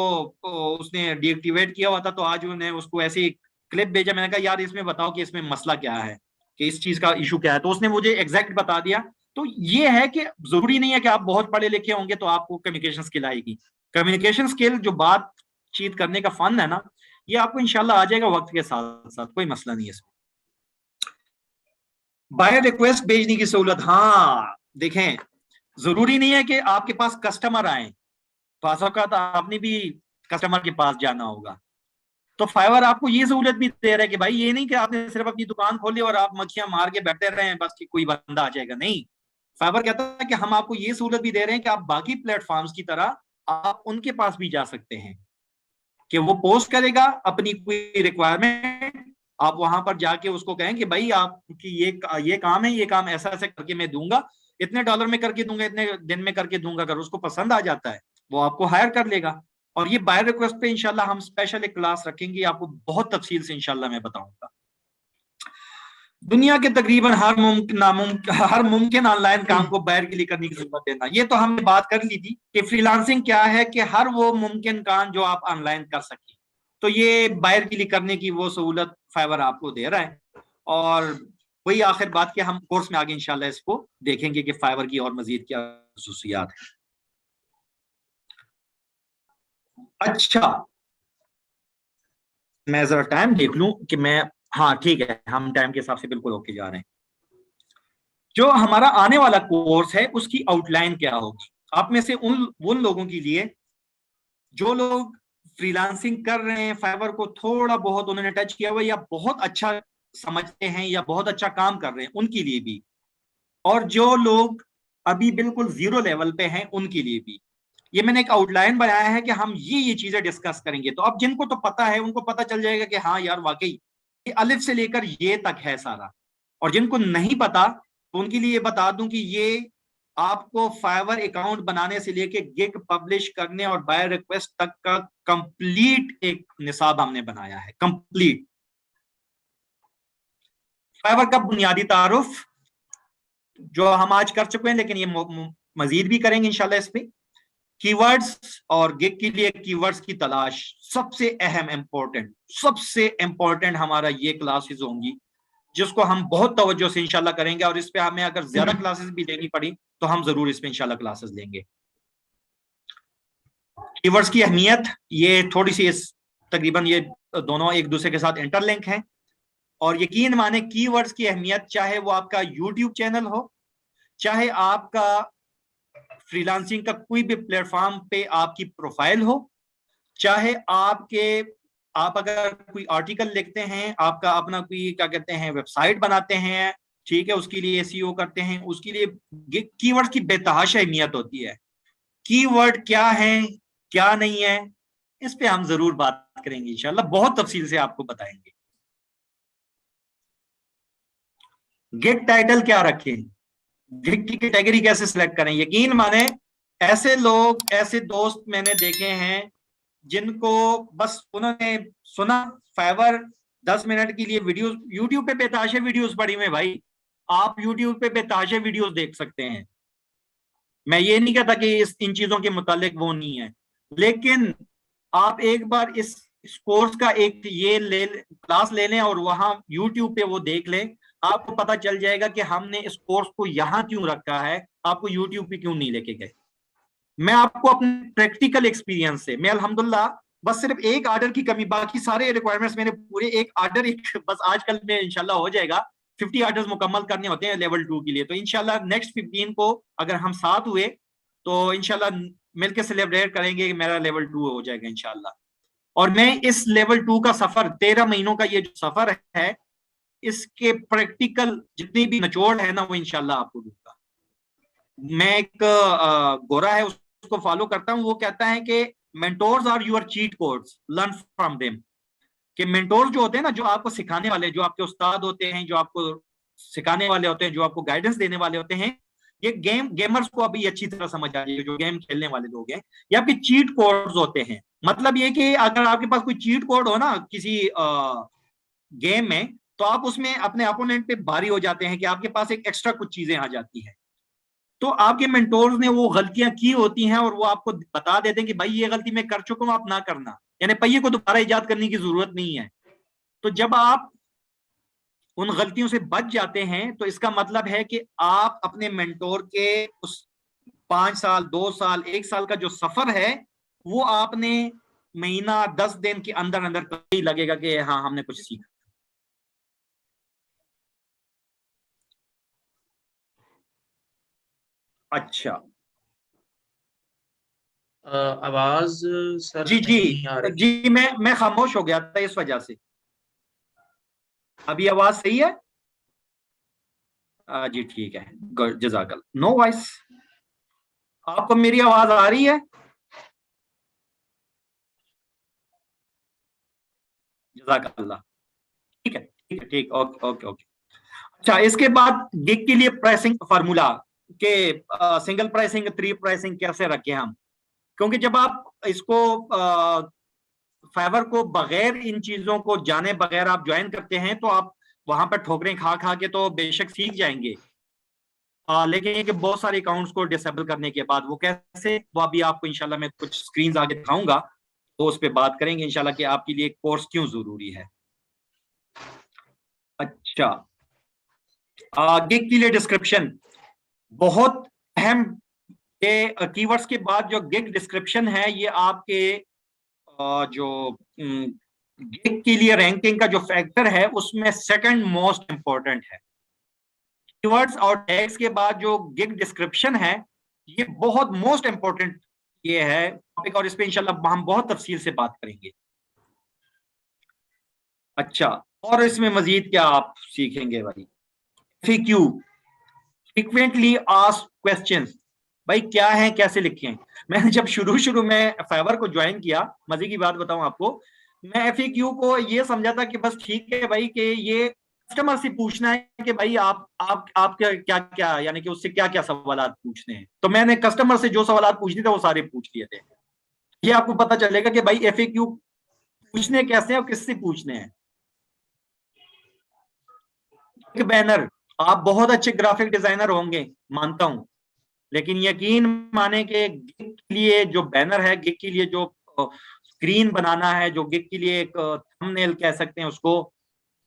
उसने डीएक्टिवेट किया हुआ था, तो आज उन्हें उसको ऐसे क्लिप भेजा। मैंने कहा यार इसमें बताओ कि इसमें मसला क्या है, कि इस चीज का इशू क्या है, तो उसने मुझे एग्जैक्ट बता दिया। तो ये है कि जरूरी नहीं है कि आप बहुत पढ़े लिखे होंगे तो आपको कम्युनिकेशन स्किल आएगी। कम्युनिकेशन स्किल, जो बातचीत करने का फन है ना, ये आपको इंशाल्लाह आ जाएगा वक्त के साथ साथ, कोई मसला नहीं है इसमें। बाय रिक्वेस्ट भेजने की सहूलत, हाँ देखें, जरूरी नहीं है कि आपके पास कस्टमर आए, पास का तो आपने भी कस्टमर के पास जाना होगा। तो फाइवर आपको ये सहूलत भी दे रहा है कि भाई ये नहीं कि आपने सिर्फ अपनी दुकान खोली और आप मक्खियां मार के बैठे रहे बस कि कोई बंदा आ जाएगा, नहीं। फाइवर कहता है कि हम आपको ये सहूलत भी दे रहे हैं कि आप बाकी प्लेटफॉर्म्स की तरह आप उनके पास भी जा सकते हैं, कि वो पोस्ट करेगा अपनी कोई रिक्वायरमेंट, आप वहां पर जाके उसको कहें कि भाई आपकी ये काम है, ये काम ऐसा ऐसे करके मैं दूंगा, इतने डॉलर में करके दूंगा, इतने दिन में करके दूंगा। अगर उसको पसंद आ जाता है वो आपको हायर कर लेगा। और ये बाय रिक्वेस्ट पे इंशाल्लाह हम स्पेशल एक क्लास रखेंगे, आपको बहुत तफसील से इंशाल्लाह मैं बताऊंगा। दुनिया के तकरीबन हर मुमकिन ऑनलाइन काम को बाहर के लिए करने की जरूरत देना, ये तो हमने बात कर ली थी कि फ्रीलांसिंग क्या है, कि हर वो मुमकिन काम जो आप ऑनलाइन कर सके, तो ये बाहर के लिए करने की वो सहूलत फाइवर आपको दे रहा है। और वही आखिर बात कि हम कोर्स में आगे इंशाल्लाह इसको देखेंगे कि फाइवर की और मजीद क्या खसूसियात है। अच्छा, मैं जरा टाइम देख लूं कि मैं, हाँ ठीक है, हम टाइम के हिसाब से बिल्कुल ओके जा रहे हैं। जो हमारा आने वाला कोर्स है उसकी आउटलाइन क्या होगी, आप में से उन लोगों के लिए जो लोग फ्रीलांसिंग कर रहे हैं, फाइवर को थोड़ा बहुत उन्होंने टच किया हुआ या बहुत अच्छा समझते हैं या बहुत अच्छा काम कर रहे हैं, उनके लिए भी, और जो लोग अभी बिल्कुल जीरो लेवल पे हैं उनके लिए भी। ये मैंने एक आउटलाइन बनाया है कि हम ये चीजें डिस्कस करेंगे। तो अब जिनको तो पता है उनको पता चल जाएगा कि हाँ यार वाकई ये अलिफ से लेकर ये तक है सारा। और जिनको नहीं पता तो उनके लिए बता दूं कि ये आपको फाइवर अकाउंट बनाने से लेके गिग पब्लिश करने और बाय रिक्वेस्ट तक का कंप्लीट एक निसाब हमने बनाया है, कंप्लीट। फाइवर का बुनियादी तारुफ जो हम आज कर चुके हैं, लेकिन ये मजीद भी करेंगे इंशाल्लाह इस पे। कीवर्ड्स और गिग के लिए कीवर्ड्स की तलाश सबसे अहम सबसे इंपॉर्टेंट हमारा ये क्लासेस होंगी, जिसको हम बहुत तवज्जो से इंशाल्लाह करेंगे, और इस पे हमें अगर ज्यादा क्लासेस भी लेनी पड़ी तो हम जरूर इसमें इंशाल्लाह क्लासेस लेंगे। कीवर्ड्स की अहमियत ये थोड़ी सी तकरीबन ये दोनों एक दूसरे के साथ इंटरलिंक हैं, और यकीन माने कीवर्ड्स की अहमियत, चाहे वो आपका यूट्यूब चैनल हो, चाहे आपका फ्रीलांसिंग का कोई भी प्लेटफॉर्म पे आपकी प्रोफाइल हो, चाहे आप अगर कोई आर्टिकल लिखते हैं, आपका अपना कोई क्या कहते हैं वेबसाइट बनाते हैं, ठीक है, उसके लिए एसईओ करते हैं, उसके लिए कीवर्ड की बेतहाशा अहमियत होती है। कीवर्ड क्या है क्या नहीं है, इस पे हम जरूर बात करेंगे इंशाल्लाह, बहुत तफसील से आपको बताएंगे। गिग टाइटल क्या रखें, गिग की कैटेगरी कैसे सिलेक्ट करें। यकीन माने ऐसे लोग, ऐसे दोस्त मैंने देखे हैं जिनको बस उन्होंने सुना फाइवर 10 मिनट के लिए वीडियोस, यूट्यूब पे बेताशे वीडियोस पड़ी हुए भाई, आप यूट्यूब पे बेताशे वीडियोस देख सकते हैं। मैं ये नहीं कहता कि इन चीजों के मुतालिक वो नहीं है, लेकिन आप एक बार इस कोर्स का एक ये क्लास ले लें और वहां यूट्यूब पे वो देख लें, आपको पता चल जाएगा कि हमने इस कोर्स को यहां क्यों रखा है, आपको यूट्यूब पे क्यों नहीं लेके गए। मैं आपको अपने प्रैक्टिकल एक्सपीरियंस से, मैं अल्हम्दुलिल्लाह बस सिर्फ एक ऑर्डर की कमी, बाकी सारे रिक्वायरमेंट्स मैंने पूरे एक ऑर्डर बस आजकल में इंशाल्लाह हो जाएगा। 50 ऑर्डर्स मुकम्मल करने होते हैं लेवल 2 के लिए, तो इंशाल्लाह नेक्स्ट 15 को अगर हम साथ हुए तो इंशाल्लाह मिलकर सेलिब्रेट करेंगे कि मेरा लेवल 2 हो जाएगा इंशाल्लाह। और मैं इस लेवल 2 का सफर, 13 महीनों का ये जो सफर है, इसके प्रैक्टिकल जितनी भी निचोड़ है ना, वो इंशाल्लाह आपको दूंगा। मैं एक गोरा है उसको फॉलो करता हूं, वो कहता है कि mentors are your cheat codes, learn from them. कि मेंटोर्स जो होते हैं ना, जो आपको सिखाने वाले, जो आपके उस्ताद होते हैं, जो आपको सिखाने वाले होते हैं, जो आपको गाइडेंस देने वाले होते हैं, ये गेमर्स को अभी अच्छी तरह समझ आ जाएगी, जो गेम खेलने वाले लोग हैं, ये आपके चीट कोड्स होते हैं। मतलब ये कि अगर आपके पास कोई चीट कोड हो ना किसी गेम में, तो आप उसमें अपने अपोनेंट पे भारी हो जाते हैं कि आपके पास एक एक्स्ट्रा कुछ चीजें आ जाती हैं। तो आपके मेंटोर्स ने वो गलतियां की होती हैं और वो आपको बता देते हैं कि भाई ये गलती मैं कर चुका हूं, आप ना करना, यानी पहिए को दोबारा इजाद करने की जरूरत नहीं है। तो जब आप उन गलतियों से बच जाते हैं, तो इसका मतलब है कि आप अपने मेंटोर के उस 5 साल, 2 साल, 1 साल का जो सफर है, वो आपने महीना 10 दिन के अंदर अंदर कहीं लगेगा कि हाँ हमने कुछ सीखा। अच्छा, आवाज सर जी जी नहीं आ रही। जी, मैं खामोश हो गया था इस वजह से। अभी आवाज सही है? जी ठीक है, जजाकल। नो वॉइस, आपको मेरी आवाज आ रही है? जजाकल्ला। ठीक है ठीक है ठीक, ओके ओके ओके। अच्छा, इसके बाद गिग के लिए प्राइसिंग फार्मूला के सिंगल प्राइसिंग, 3 प्राइसिंग कैसे रखें हम, क्योंकि जब आप इसको फाइवर को बगैर इन चीजों को जाने बगैर आप ज्वाइन करते हैं, तो आप वहां पर ठोकरें खा खा के तो बेशक सीख जाएंगे, लेकिन ये कि बहुत सारे अकाउंट्स को डिसेबल करने के बाद वो कैसे, वो अभी आपको इंशाल्लाह मैं कुछ स्क्रीन आगे दिखाऊंगा, तो उस पर बात करेंगे इंशाल्लाह कि आपके लिए कोर्स क्यों जरूरी है। अच्छा, गिग के लिए डिस्क्रिप्शन बहुत अहम। ये कीवर्ड्स के बाद जो गिग डिस्क्रिप्शन है, ये आपके जो गिग के लिए रैंकिंग का जो फैक्टर है, उसमें सेकंड मोस्ट इंपॉर्टेंट है। कीवर्ड्स और टैग्स के बाद जो गिग डिस्क्रिप्शन है, ये बहुत मोस्ट इंपॉर्टेंट ये है टॉपिक, और इस पे इंशाल्लाह हम बहुत तफसील से बात करेंगे। अच्छा, और इसमें मजीद क्या आप सीखेंगे भाई? FAQ, फ्रीक्वेंटली आस्क्ड क्वेश्चंस, भाई क्या है, कैसे लिखें। मैंने जब शुरू में फाइवर को ज्वाइन किया, मजे की बात बताऊं आपको, मैं FAQ को ये समझा था कि बस ठीक है भाई, कि ये कस्टमर से पूछना है कि भाई आप क्या क्या, यानी कि उससे क्या क्या सवाल पूछने हैं। तो मैंने कस्टमर से जो सवाल पूछने थे वो सारे पूछ लिए थे। ये आपको पता चलेगा कि भाई FAQ पूछने कैसे हैं और किससे पूछने हैं। एक बैनर, आप बहुत अच्छे ग्राफिक डिजाइनर होंगे मानता हूं, लेकिन यकीन माने कि गिग के लिए जो बैनर है, गिग के लिए जो स्क्रीन बनाना है, जो गिग के लिए एक थंबनेल कह सकते हैं उसको,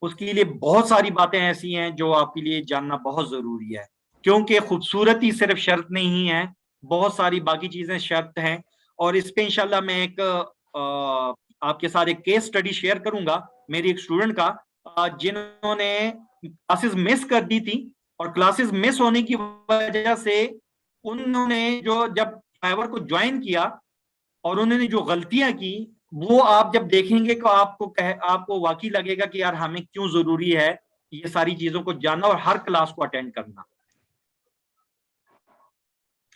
उसके लिए बहुत सारी बातें ऐसी हैं जो आपके लिए जानना बहुत जरूरी है, क्योंकि खूबसूरती सिर्फ शर्त नहीं है, बहुत सारी बाकी चीजें शर्त हैं। और इस पे इंशाल्लाह मैं एक आपके साथ एक केस स्टडी शेयर करूंगा, मेरी एक स्टूडेंट का, जिन्होंने क्लासेस मिस कर दी थी, और क्लासेस मिस होने की वजह से उन्होंने जो जब फाइवर को ज्वाइन किया और उन्होंने जो गलतियां की, वो आप जब देखेंगे तो आपको वाकई लगेगा कि यार हमें क्यों जरूरी है ये सारी चीजों को जानना और हर क्लास को अटेंड करना।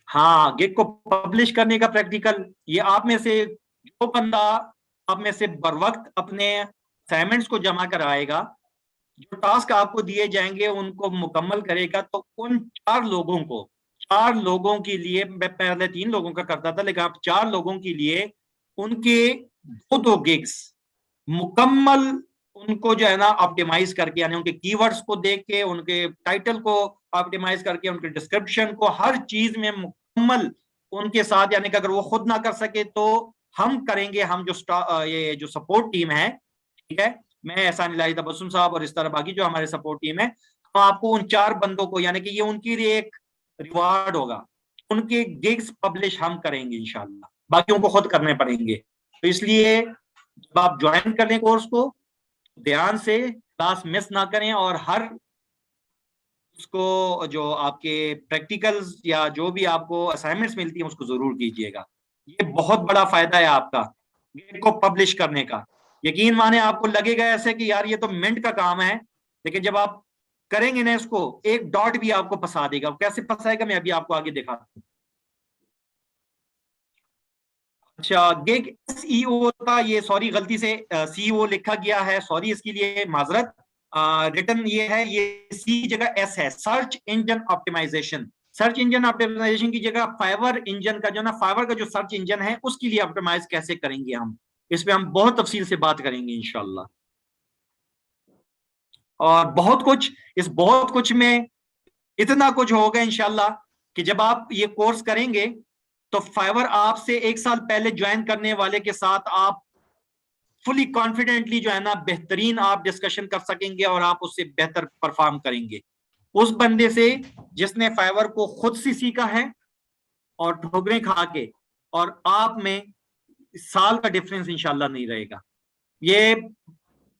हाँ, गिग को पब्लिश करने का प्रैक्टिकल, ये आप में से जो बंदा आप में से बर वक्त अपने असाइनमेंट्स को जमा कराएगा, जो टास्क आपको दिए जाएंगे उनको मुकम्मल करेगा, तो उन 4 लोगों के लिए, मैं पहले 3 लोगों का करता था, लेकिन अब 4 लोगों के लिए उनके 2-2 गिग्स मुकम्मल, उनको जो है ना ऑप्टिमाइज करके, यानी उनके कीवर्ड्स को देख के, उनके टाइटल को ऑप्टिमाइज करके, उनके डिस्क्रिप्शन को, हर चीज में मुकम्मल उनके साथ, यानी कि अगर वो खुद ना कर सके तो हम करेंगे, हम जो ये जो सपोर्ट टीम है, ठीक है, मैं एहसान इलाही तबस्सुम साहब और इस तरह बाकी जो हमारे सपोर्ट टीम है, तो आपको उन 4 बंदों को, यानी कि ये उनके लिए एक रिवार्ड होगा, उनके गिग्स पब्लिश हम करेंगे इंशाल्लाह, बाकियों को खुद करने पड़ेंगे। तो इसलिए जब आप ज्वाइन कर लें कोर्स को, ध्यान से क्लास मिस ना करें, और हर उसको जो आपके प्रैक्टिकल्स या जो भी आपको असाइनमेंट्स मिलती हैं उसको जरूर कीजिएगा। ये बहुत बड़ा फायदा है आपका गिग को पब्लिश करने का। यकीन माने आपको लगेगा ऐसे कि यार ये तो मिनट का काम है, लेकिन जब आप करेंगे ना इसको, एक डॉट भी आपको फंसा देगा। कैसे फंसाएगा मैं अभी आपको आगे दिखाता हूँ। अच्छा, गिग एसईओ था ये, सॉरी गलती से सीईओ लिखा गया है, सॉरी इसके लिए माजरत। रिटर्न ये है, ये सी जगह एस है, search engine optimisation. Search engine optimisation की जगह फाइवर इंजन का जो ना, फाइवर का जो सर्च इंजन है उसके लिए ऑप्टिमाइज कैसे करेंगे हम, इस पे हम बहुत तफसील से बात करेंगे इंशाल्लाह। और बहुत कुछ, इस बहुत कुछ में इतना कुछ होगा इंशाल्लाह कि जब आप ये कोर्स करेंगे तो फाइवर आपसे 1 साल पहले ज्वाइन करने वाले के साथ आप फुली कॉन्फिडेंटली जो है ना बेहतरीन आप डिस्कशन कर सकेंगे, और आप उससे बेहतर परफॉर्म करेंगे उस बंदे से जिसने फाइवर को खुद से सीखा है और ठोकरें खा के, और आप में साल का डिफरेंस इंशाल्लाह नहीं रहेगा। ये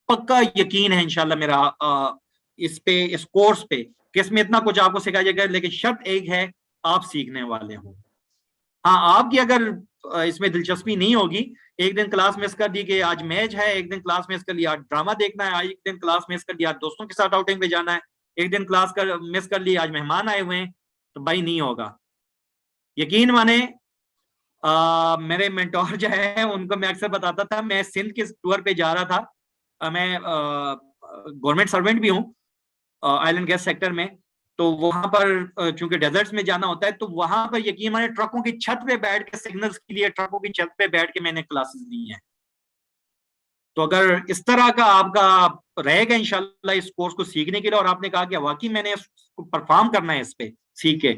पक्का यकीन है इंशाल्लाह मेरा इस पे, इस कोर्स पे, कि इसमें इतना कुछ आपको सिखाया जाएगा, लेकिन शर्त एक है, आप सीखने वाले हो। हाँ, आपकी अगर इसमें दिलचस्पी नहीं होगी, एक दिन क्लास मिस कर दी कि आज मैच है, एक दिन क्लास मिस कर लिया ड्रामा देखना है, एक दिन क्लास मिस कर लिया दोस्तों के साथ आउटिंग पे जाना है, एक दिन क्लास कर मिस कर ली आज मेहमान आए हुए हैं, तो भाई नहीं होगा। यकीन माने मेरे मेंटोर जो है उनको मैं अक्सर बताता था, मैं सिंध के टूर पे जा रहा था, मैं गवर्नमेंट सर्वेंट भी हूँ आइलैंड गैस सेक्टर में, तो वहां पर चूंकि डेजर्ट्स में जाना होता है, तो वहां पर यकीन माने ट्रकों की छत पे बैठ के, सिग्नल्स के लिए ट्रकों की छत पे बैठ के मैंने क्लासेस ली हैं। तो अगर इस तरह का आपका रहेगा इंशाल्लाह इस कोर्स को सीखने के लिए, और आपने कहा कि वाकई मैंने इसको परफॉर्म करना है इस पे सीख के,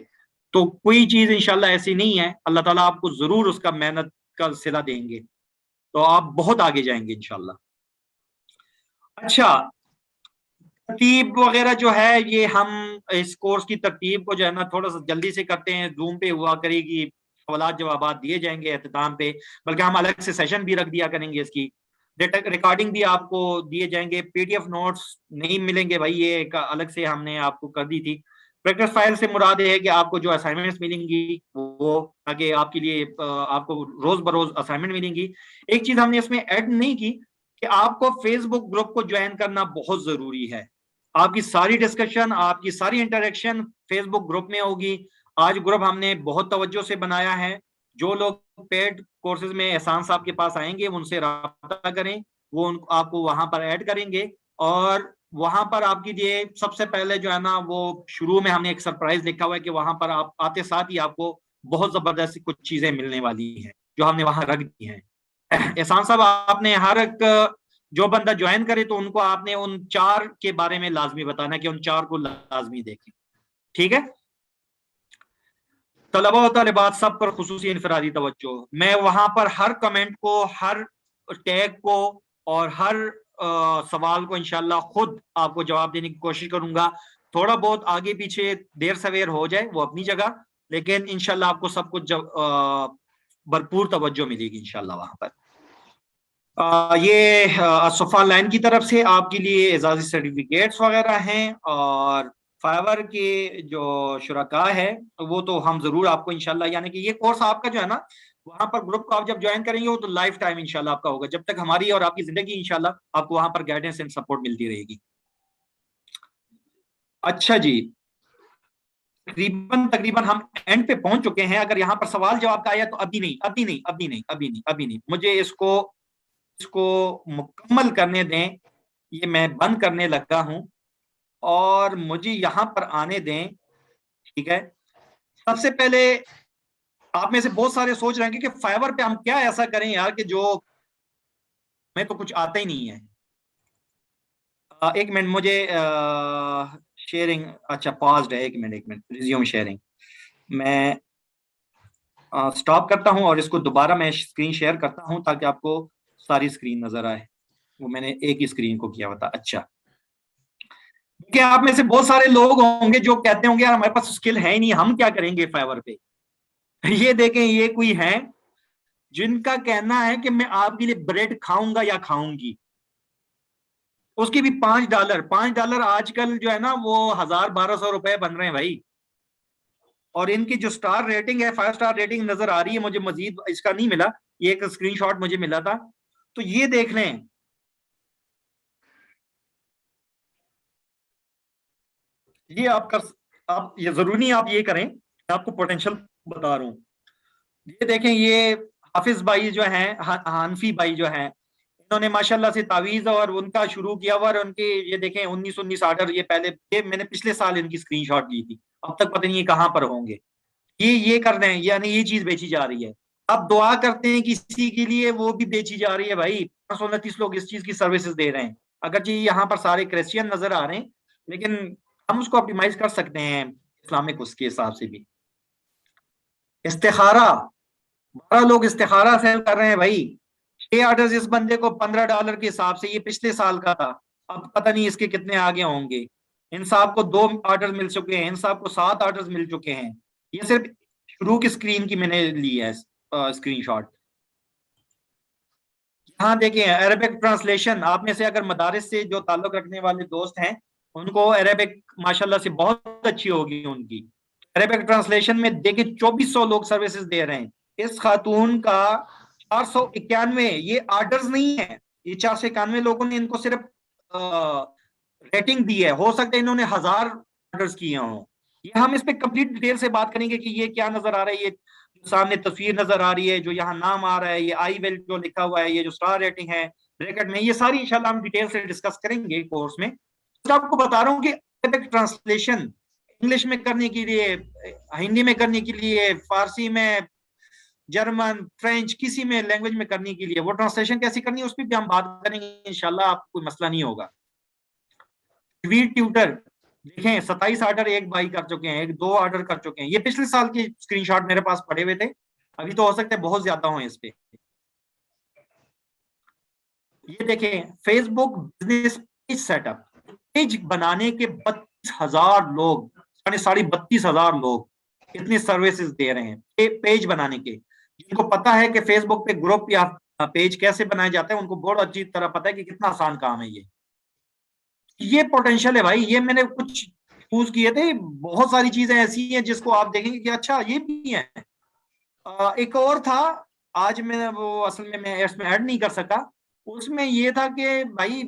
तो कोई चीज इंशाल्लाह ऐसी नहीं है, अल्लाह ताला आपको जरूर उसका मेहनत का सिला देंगे, तो आप बहुत आगे जाएंगे इंशाल्लाह। अच्छा, तरतीब वगैरह जो है, ये हम इस कोर्स की तरतीब को जो है ना थोड़ा सा जल्दी से करते हैं, जूम पे हुआ करेगी, सवाल जवाब दिए जाएंगे एहतमाम पे, बल्कि हम अलग से सेशन भी रख दिया करेंगे इसकी, रिकॉर्डिंग भी आपको दिए जाएंगे, पीडीएफ नोट्स नहीं मिलेंगे भाई, ये एक अलग से हमने आपको कर दी थी। प्रैक्टिस फाइल से मुराद है कि आपको जो असाइनमेंट्स मिलेंगी वो आगे आपके लिए आपको रोज बरोज असाइनमेंट मिलेंगी। एक चीज हमने इसमें ऐड नहीं की कि आपको फेसबुक ग्रुप को ज्वाइन करना बहुत जरूरी है। आपकी सारी डिस्कशन, आपकी सारी इंटरेक्शन फेसबुक ग्रुप में होगी। आज ग्रुप हमने बहुत तवज्जो से बनाया है, जो लोग पेड कोर्सेज में एहसान साहब के पास आएंगे उनसे राब्ता करें, वो आपको वहां पर ऐड करेंगे, और वहां पर आपके लिए सबसे पहले जो है ना, वो शुरू में हमने एक सरप्राइज लिखा हुआ है कि वहां पर आप आते साथ ही आपको बहुत जबरदस्त कुछ चीजें मिलने वाली हैं जो हमने वहां रख दी हैं। एहसान साहब, आपने हर एक जो बंदा ज्वाइन करे तो उनको आपने उन 4 के बारे में लाजमी बताना कि उन 4 को लाजमी देखें, ठीक है। तलबा और तालिबात सब पर खुसूसी इनफरादी तवज्जो। मैं वहां पर हर कमेंट को, हर टैग को और हर सवाल को इंशाल्लाह खुद आपको जवाब देने की कोशिश करूंगा। थोड़ा बहुत आगे पीछे देर सवेर हो जाए वो अपनी जगह, लेकिन इंशाल्लाह आपको सब कुछ भरपूर तवज्जो मिलेगी इंशाल्लाह वहां पर। ये सफ़ा लाइन की तरफ से आपके लिए एजाज़ी सर्टिफिकेट्स वगैरह हैं, और फाइवर के जो शुरका है वो तो हम जरूर आपको इंशाल्लाह, यानी कि ये कोर्स आपका जो है ना, वहां पर ग्रुप को आप जब ज्वाइन करेंगे वो तो लाइफ टाइम इंशाल्लाह आपका होगा, जब तक हमारी और आपकी जिंदगी इंशाल्लाह आपको वहां पर गाइडेंस एंड सपोर्ट मिलती रहेगी। अच्छा जी, तकरीबन तकरीबन हम एंड पे पहुंच चुके हैं। अगर यहाँ पर सवाल जवाब का आया तो अभी नहीं, अभी नहीं, अभी नहीं, अभी नहीं, अभी नहीं, मुझे इसको इसको मुकम्मल करने दें। ये मैं बंद करने लगा हूं और मुझे यहां पर आने दें, ठीक है। सबसे पहले आप में से बहुत सारे सोच रहे हैं कि फाइवर पे हम क्या ऐसा करें यार कि जो मैं तो कुछ आता ही नहीं है। एक मिनट, मुझे शेयरिंग, अच्छा पॉज्ड है, एक मिनट, रिज्यूम शेयरिंग। मैं स्टॉप करता हूं और इसको दोबारा मैं स्क्रीन शेयर करता हूं ताकि आपको सारी स्क्रीन नजर आए। वो मैंने एक ही स्क्रीन को किया होता। अच्छा, क्या आप में से बहुत सारे लोग होंगे जो कहते होंगे यार हमारे पास स्किल है ही नहीं, हम क्या करेंगे फाइवर पे। ये देखें, ये कोई है जिनका कहना है कि मैं आपके लिए ब्रेड खाऊंगा या खाऊंगी, उसकी भी $5। $5 आजकल जो है ना वो 1000-1200 रुपए बन रहे हैं भाई। और इनकी जो स्टार रेटिंग है, 5 स्टार रेटिंग नजर आ रही है मुझे, मजीद इसका नहीं मिला, ये एक स्क्रीनशॉट मुझे मिला था, तो ये देख लें। ये आप ये जरूरी नहीं आप ये करें, आपको पोटेंशियल बता रहा हूं। ये देखें, ये हाफिज भाई जो हैं, हानफी भाई जो हैं, इन्होंने माशाल्लाह से तावीज और उनका शुरू किया हुआ, और उनके ये देखें 19 ऑर्डर, ये पहले, ये मैंने पिछले साल इनकी स्क्रीनशॉट ली थी, अब तक पता नहीं ये कहां पर होंगे। ये कर रहे हैं, यानी ये चीज बेची जा रही है। अब दुआ करते हैं किसी के लिए, वो भी बेची जा रही है भाई। 529 लोग इस चीज की सर्विसेज दे रहे हैं। अगर जी यहाँ पर सारे क्रिश्चियन नजर आ रहे हैं, लेकिन हम उसको ऑप्टिमाइज कर सकते हैं इस्लामिक उसके हिसाब से भी। इस्तिखारा, 12 लोग इस्तिखारा सेल कर रहे हैं भाई। 6 ऑर्डर इस बंदे को $15 के हिसाब से, ये पिछले साल का था, अब पता नहीं इसके कितने आगे होंगे। इन साहब को 2 ऑर्डर मिल चुके हैं, इन साहब को 7 ऑर्डर मिल चुके हैं। ये सिर्फ शुरू की स्क्रीन की मैंने ली है स्क्रीनशॉट। यहाँ देखें अरेबिक ट्रांसलेशन, आप में से अगर मदारिस से जो ताल्लुक रखने वाले दोस्त हैं उनको अरेबिक माशाल्लाह से बहुत अच्छी होगी उनकी। अरेबिक ट्रांसलेशन में देखें 2400 लोग सर्विसेज दे रहे हैं। इस खातून का 491, ये ऑर्डर्स नहीं है, ये 491 लोगों ने इनको सिर्फ रेटिंग दी है। हो सकता है इन्होंने 1000 ऑर्डर्स किए हों। ये हम इस पे कंप्लीट डिटेल से बात करेंगे कि ये क्या नजर आ रहा है, ये सामने तस्वीर नजर आ रही है, जो यहाँ नाम आ रहा है, ये आई वेल जो लिखा हुआ है, ये जो स्टार रेटिंग है ब्रैकेट में, ये सारी इंशाल्लाह हम डिटेल से डिस्कस करेंगे कोर्स में। तो आपको बता रहा हूँ कि अरेबिक ट्रांसलेशन इंग्लिश में करने के लिए, हिंदी में करने के लिए, फारसी में, जर्मन, फ्रेंच, किसी में लैंग्वेज में करने के लिए वो ट्रांसलेशन कैसे करनी है उस पर भी हम बात करेंगे इंशाल्लाह, आपको कोई मसला नहीं होगा। ट्वीट ट्यूटर देखें 27 ऑर्डर एक भाई कर चुके हैं, एक 2 ऑर्डर कर चुके हैं। ये पिछले साल के स्क्रीनशॉट मेरे पास पड़े हुए थे, अभी तो हो सकता है बहुत ज्यादा हो इस पे। ये देखें Facebook business page setup, page बनाने के 32,000 लोग, 32,500 लोग इतनी सर्विसेज दे रहे हैं पेज बनाने के। जिनको पता है कि फेसबुक पे ग्रुप या पेज कैसे बनाया जाता है, उनको बहुत अच्छी तरह पता है कि कितना आसान काम है ये पोटेंशियल है भाई। ये मैंने कुछ यूज किए थे, बहुत सारी चीजें ऐसी हैं जिसको आप देखेंगे कि अच्छा ये भी है। एक और था, आज मैं वो असल में मैं इसमें ऐड नहीं कर सका, उसमें ये था कि भाई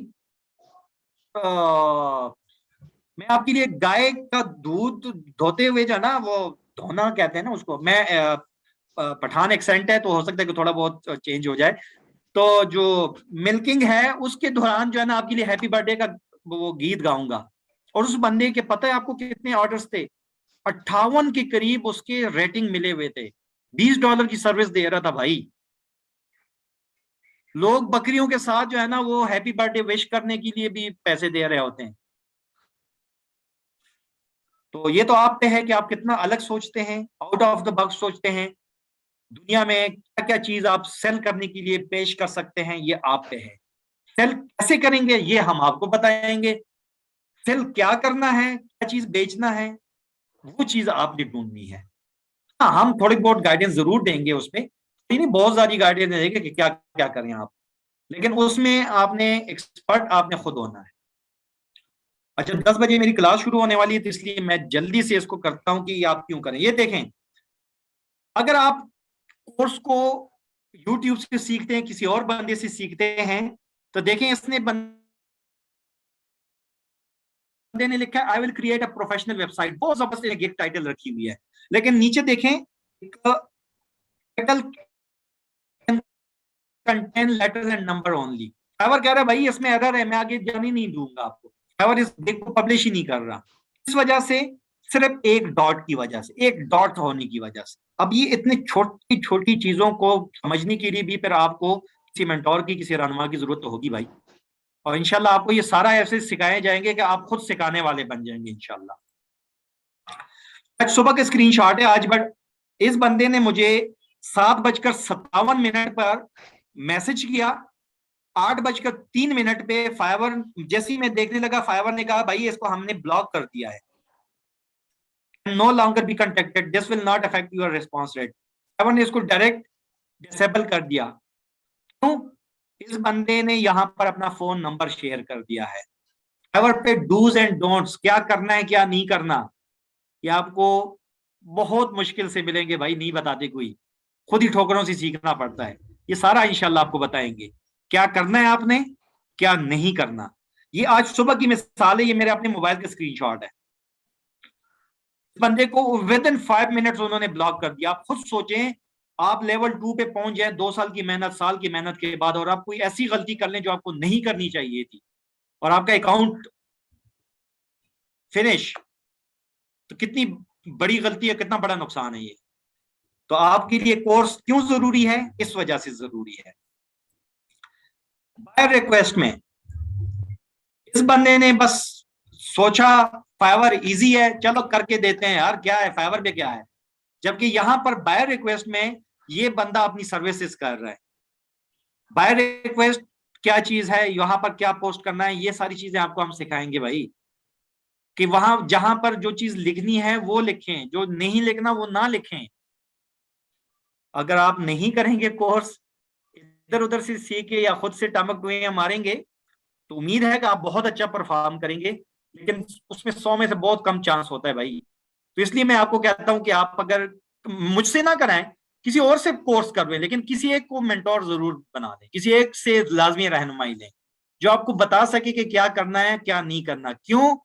मैं आपके लिए गाय का दूध धोते हुए जो है ना, वो धोना कहते हैं ना उसको, मैं पठान एक्सेंट है तो हो सकता है कि थोड़ा बहुत चेंज हो जाए। तो जो मिल्किंग है उसके दौरान जो है ना आपके लिए हैप्पी बर्थडे का वो गीत गाऊंगा। और उस बंदे के पता है आपको कितने ऑर्डर्स थे? 58 के करीब उसके रेटिंग मिले हुए थे। $20 की सर्विस दे रहा था भाई। लोग बकरियों के साथ जो है ना वो हैप्पी बर्थडे विश करने के लिए भी पैसे दे रहे होते हैं। तो ये तो आप पे है कि आप कितना अलग सोचते हैं, आउट ऑफ द बॉक्स सोचते हैं। दुनिया में क्या क्या चीज आप सेल करने के लिए पेश कर सकते हैं, ये आप पे है। सेल कैसे करेंगे ये हम आपको बताएंगे। सेल क्या करना है, क्या चीज बेचना है, वो चीज आपने ढूंढनी है। हाँ, हम थोड़ी बहुत गाइडेंस जरूर देंगे उस पर, नहीं बहुत सारी गाइडेंस देंगे कि क्या क्या करें आप, लेकिन उसमें आपने एक्सपर्ट आपने खुद होना है। अच्छा, 10 बजे मेरी क्लास शुरू होने वाली है, तो इसलिए मैं जल्दी से इसको करता हूं कि आप क्यों करें। ये देखें, अगर आप कोर्स को यूट्यूब से सीखते हैं, किसी और बंदे से सीखते हैं, तो देखें इसने बंदे ने लिखा है I will create a professional website, बहुत जबरदस्त एक टाइटल रखी हुई है, लेकिन नीचे देखें title contain letters and number only. Fiverr कह रहा है भाई इसमें एरर है, मैं आगे जाने नहीं दूंगा आपको। फाइवर इस देख को पब्लिश ही नहीं कर रहा, इस वजह से, सिर्फ एक डॉट की वजह से, एक डॉट होने की वजह से। अब ये इतनी छोटी छोटी चीजों को समझने के लिए भी फिर आपको किसी मेंटोर की, किसी रहनुमा की जरूरत तो होगी भाई। और इंशाल्लाह आपको ये सारा ऐसे सिखाए जाएंगे कि आप खुद सिखाने वाले बन जाएंगे इंशाल्लाह। आज सुबह का स्क्रीनशॉट है आज, बट इस बंदे ने मुझे 7:57 पर मैसेज किया, 8:03 पे फाइवर, जैसे ही मैं देखने लगा, फाइवर ने कहा भाई इसको हमने ब्लॉक कर दिया है, no longer be contacted, this will not affect your response rate. Fiverr ने इसको डायरेक्ट डिसेबल कर दिया। क्यों? इस बंदे ने यहां पर अपना फोन नंबर शेयर कर दिया है। फाइवर पे डूज एंड डोंट्स, क्या करना है क्या नहीं करना, ये आपको बहुत मुश्किल से मिलेंगे भाई, नहीं बताते कोई, खुद ही ठोकरों से सीखना पड़ता है। ये सारा इंशाल्लाह आपको बताएंगे क्या करना है आपने, क्या नहीं करना। ये आज सुबह की मिसाल है, ये मेरे अपने मोबाइल का स्क्रीनशॉट है। बंदे को विद इन 5 मिनट्स उन्होंने ब्लॉक कर दिया। आप खुद सोचें, आप लेवल 2 पे पहुंच जाए 2 साल की मेहनत, साल की मेहनत के बाद, और आप कोई ऐसी गलती कर लें जो आपको नहीं करनी चाहिए थी, और आपका अकाउंट फिनिश, तो कितनी बड़ी गलती है, कितना बड़ा नुकसान है ये। तो आपके लिए कोर्स क्यों जरूरी है, इस वजह से जरूरी है। बाय रिक्वेस्ट में इस बंदे ने बस सोचा फाइवर इजी है, चलो करके देते हैं यार, क्या है फाइवर पे क्या है, जबकि यहां पर बाय रिक्वेस्ट में ये बंदा अपनी सर्विसेज कर रहा है। बाय रिक्वेस्ट क्या चीज है, यहां पर क्या पोस्ट करना है, ये सारी चीजें आपको हम सिखाएंगे भाई, कि वहां जहां पर जो चीज लिखनी है वो लिखें, जो नहीं लिखना वो ना लिखें। अगर आप नहीं करेंगे कोर्स, इधर उधर से सीख के या खुद से टमक डुए मारेंगे, तो उम्मीद है कि आप बहुत अच्छा परफॉर्म करेंगे, लेकिन उसमें 100 में से बहुत कम चांस होता है भाई। तो इसलिए मैं आपको कहता हूं कि आप अगर मुझसे ना कराएं, किसी और से कोर्स करवें, लेकिन किसी एक को मेंटोर जरूर बना दें, किसी एक से लाजमी रहनुमाई लें जो आपको बता सके कि क्या करना है क्या नहीं करना। क्यों?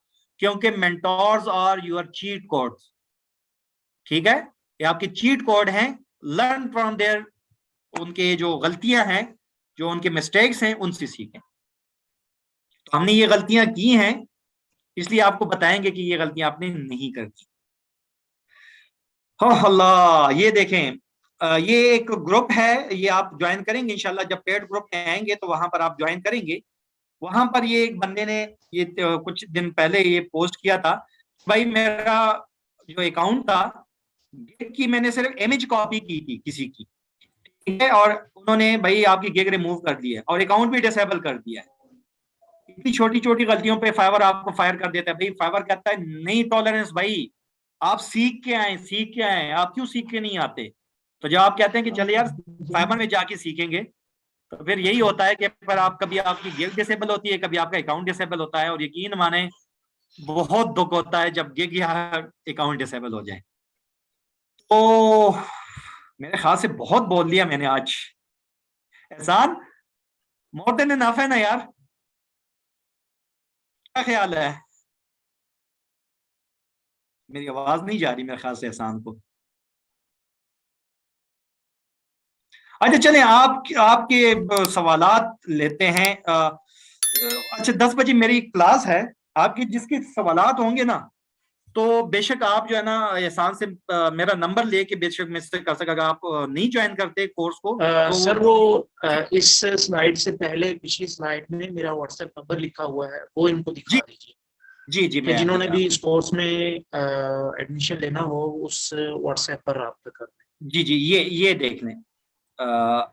क्योंकि mentors are your cheat codes. ठीक है, ये आपके चीट कोड हैं, लर्न फ्रॉम देयर, उनके जो गलतियां हैं, जो उनके मिस्टेक्स हैं, उनसे सीखें। तो हमने ये गलतियां की हैं, इसलिए आपको बताएंगे कि ये गलतियां आपने नहीं करनी। हाँ अल्लाह, ये देखें, ये एक ग्रुप है, ये आप ज्वाइन करेंगे इंशाल्लाह, जब पेड ग्रुप में आएंगे तो वहां पर आप ज्वाइन करेंगे। वहां पर ये एक बंदे ने ये कुछ दिन पहले ये पोस्ट किया था, भाई मेरा जो अकाउंट था गिग की, मैंने सिर्फ इमेज कॉपी की थी किसी की, ठीक है, और उन्होंने भाई आपकी गिग रिमूव कर दी है और अकाउंट भी डिसेबल कर दिया है। इतनी छोटी छोटी गलतियों पे फाइवर आपको फायर कर देता है भाई। फाइवर कहता है नहीं टॉलरेंस भाई, आप सीख के आए, सीख के आए, आप क्यों सीख के नहीं आते। तो जब आप कहते हैं कि चले यार फाइबर में जाके सीखेंगे, तो फिर यही होता है कि पर आप कभी आपकी गिग डिसेबल होती है, कभी आपका अकाउंट डिसेबल होता है, और यकीन माने बहुत दुख होता है जब गिग या अकाउंट डिसेबल हो जाए। तो मेरे ख्याल से बहुत बोल लिया मैंने आज। एहसान, मोर देन इनफ है ना यार, क्या ख्याल है? मेरी आवाज नहीं जा रही मेरे ख्याल से एहसान को। अच्छा चलें, आपके सवालात लेते हैं। अच्छा 10 बजे मेरी क्लास है, आपके जिसके सवालात होंगे ना तो बेशक आप जो है ना एहसान से मेरा नंबर लेके बेशक मुझसे कर सकते। अगर आप नहीं ज्वाइन करते कोर्स को तो सर वो इस स्लाइड से पहले पिछली स्लाइड में मेरा व्हाट्सएप नंबर लिखा हुआ है, वो इनको जी दिखा दीजिए जी जी कि मैं जिन्होंने दिख रहा। भी इस कोर्स में एडमिशन लेना हो उस व्हाट्सएप पर राब्ता कर लें। जी जी ये देख लें। अ,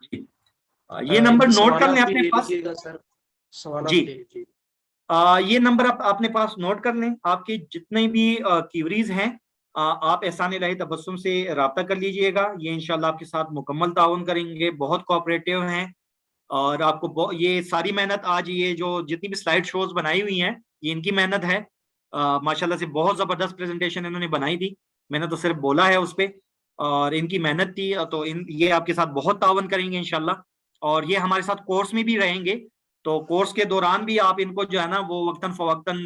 जी, ये नंबर इनके नोट कर लें सवालात भी अपने ले पास। लीजिएगा सर, जी सवालात ले लीजिए। ये नंबर आप अपने पास नोट कर लें। आपके जितने भी क्यूरीज हैं आप एहसान इलाही तबस्सुम से रब्ता कर लीजिएगा। ये इंशाल्लाह आपके साथ मुकम्मल ताउन करेंगे, बहुत कोऑपरेटिव हैं। और आपको ये सारी मेहनत आज ये जो जितनी भी स्लाइड शोज बनाई हुई हैं ये इनकी मेहनत है। माशाल्लाह से बहुत जबरदस्त प्रेजेंटेशन इन्होंने बनाई थी। मैंने तो सिर्फ बोला है उस पर और इनकी मेहनत थी। तो ये आपके साथ बहुत ताउन करेंगे इंशाल्लाह। और ये हमारे साथ कोर्स में भी रहेंगे। तो कोर्स के दौरान भी आप इनको जो है ना वो वक्तन फवक्तन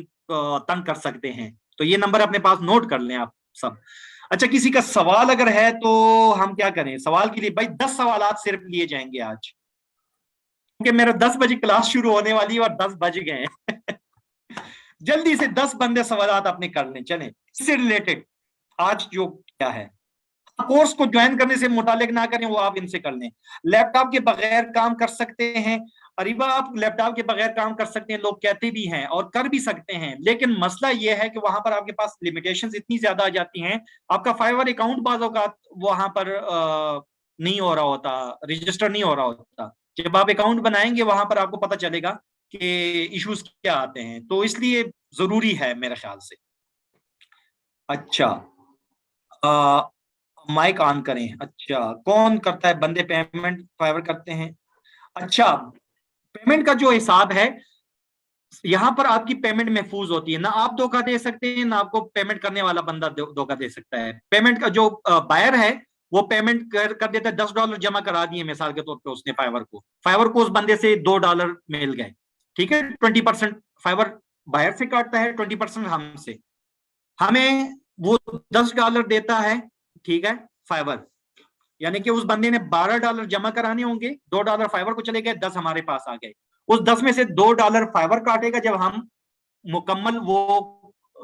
तंग कर सकते हैं। तो ये नंबर अपने पास नोट कर लें आप सब। अच्छा, किसी का सवाल अगर है तो हम क्या करें? सवाल के लिए भाई 10 सवालात सिर्फ लिए जाएंगे आज, क्योंकि मेरा 10 बजे क्लास शुरू होने वाली है और 10 बज गए हैं। जल्दी से 10 बंदे सवालात अपने कर लें। चलें, इससे रिलेटेड आज जो क्या है, कोर्स को ज्वाइन करने से मुतालिक ना करें, वो आप इनसे कर लें। लैपटॉप के बगैर काम कर सकते हैं? अरीबा, आप लैपटॉप के बगैर काम कर सकते हैं, लोग कहते भी हैं और कर भी सकते हैं, लेकिन मसला यह है कि वहां पर आपके पास लिमिटेशंस इतनी ज्यादा आ जाती हैं। आपका फाइवर अकाउंट बाज़ औक़ात वहां पर नहीं हो रहा होता, रजिस्टर नहीं हो रहा होता। जब आप अकाउंट बनाएंगे वहां पर आपको पता चलेगा कि इश्यूज क्या आते हैं। तो इसलिए जरूरी है मेरे ख्याल से। अच्छा, माइक ऑन करें। अच्छा, कौन करता है? बंदे पेमेंट फाइवर करते हैं। अच्छा, पेमेंट का जो हिसाब है यहाँ पर आपकी पेमेंट महफूज होती है। ना आप धोखा दे सकते हैं, ना आपको पेमेंट करने वाला बंदा धोखा दे सकता है। पेमेंट का जो बायर है वो पेमेंट कर देता है। $10 जमा करा दिए मिसाल के तौर पे उसने फाइवर को उस बंदे से $2 मिल गए, ठीक है। 20% फाइवर बायर से काटता है, 20% हमसे। हमें वो $10 देता है, ठीक है, फाइवर। यानी कि उस बंदे ने $12 जमा कराने होंगे, $2 फाइवर को चले गए, 10 हमारे पास आ गए। उस 10 में से $2 फाइवर काटेगा जब हम मुकम्मल वो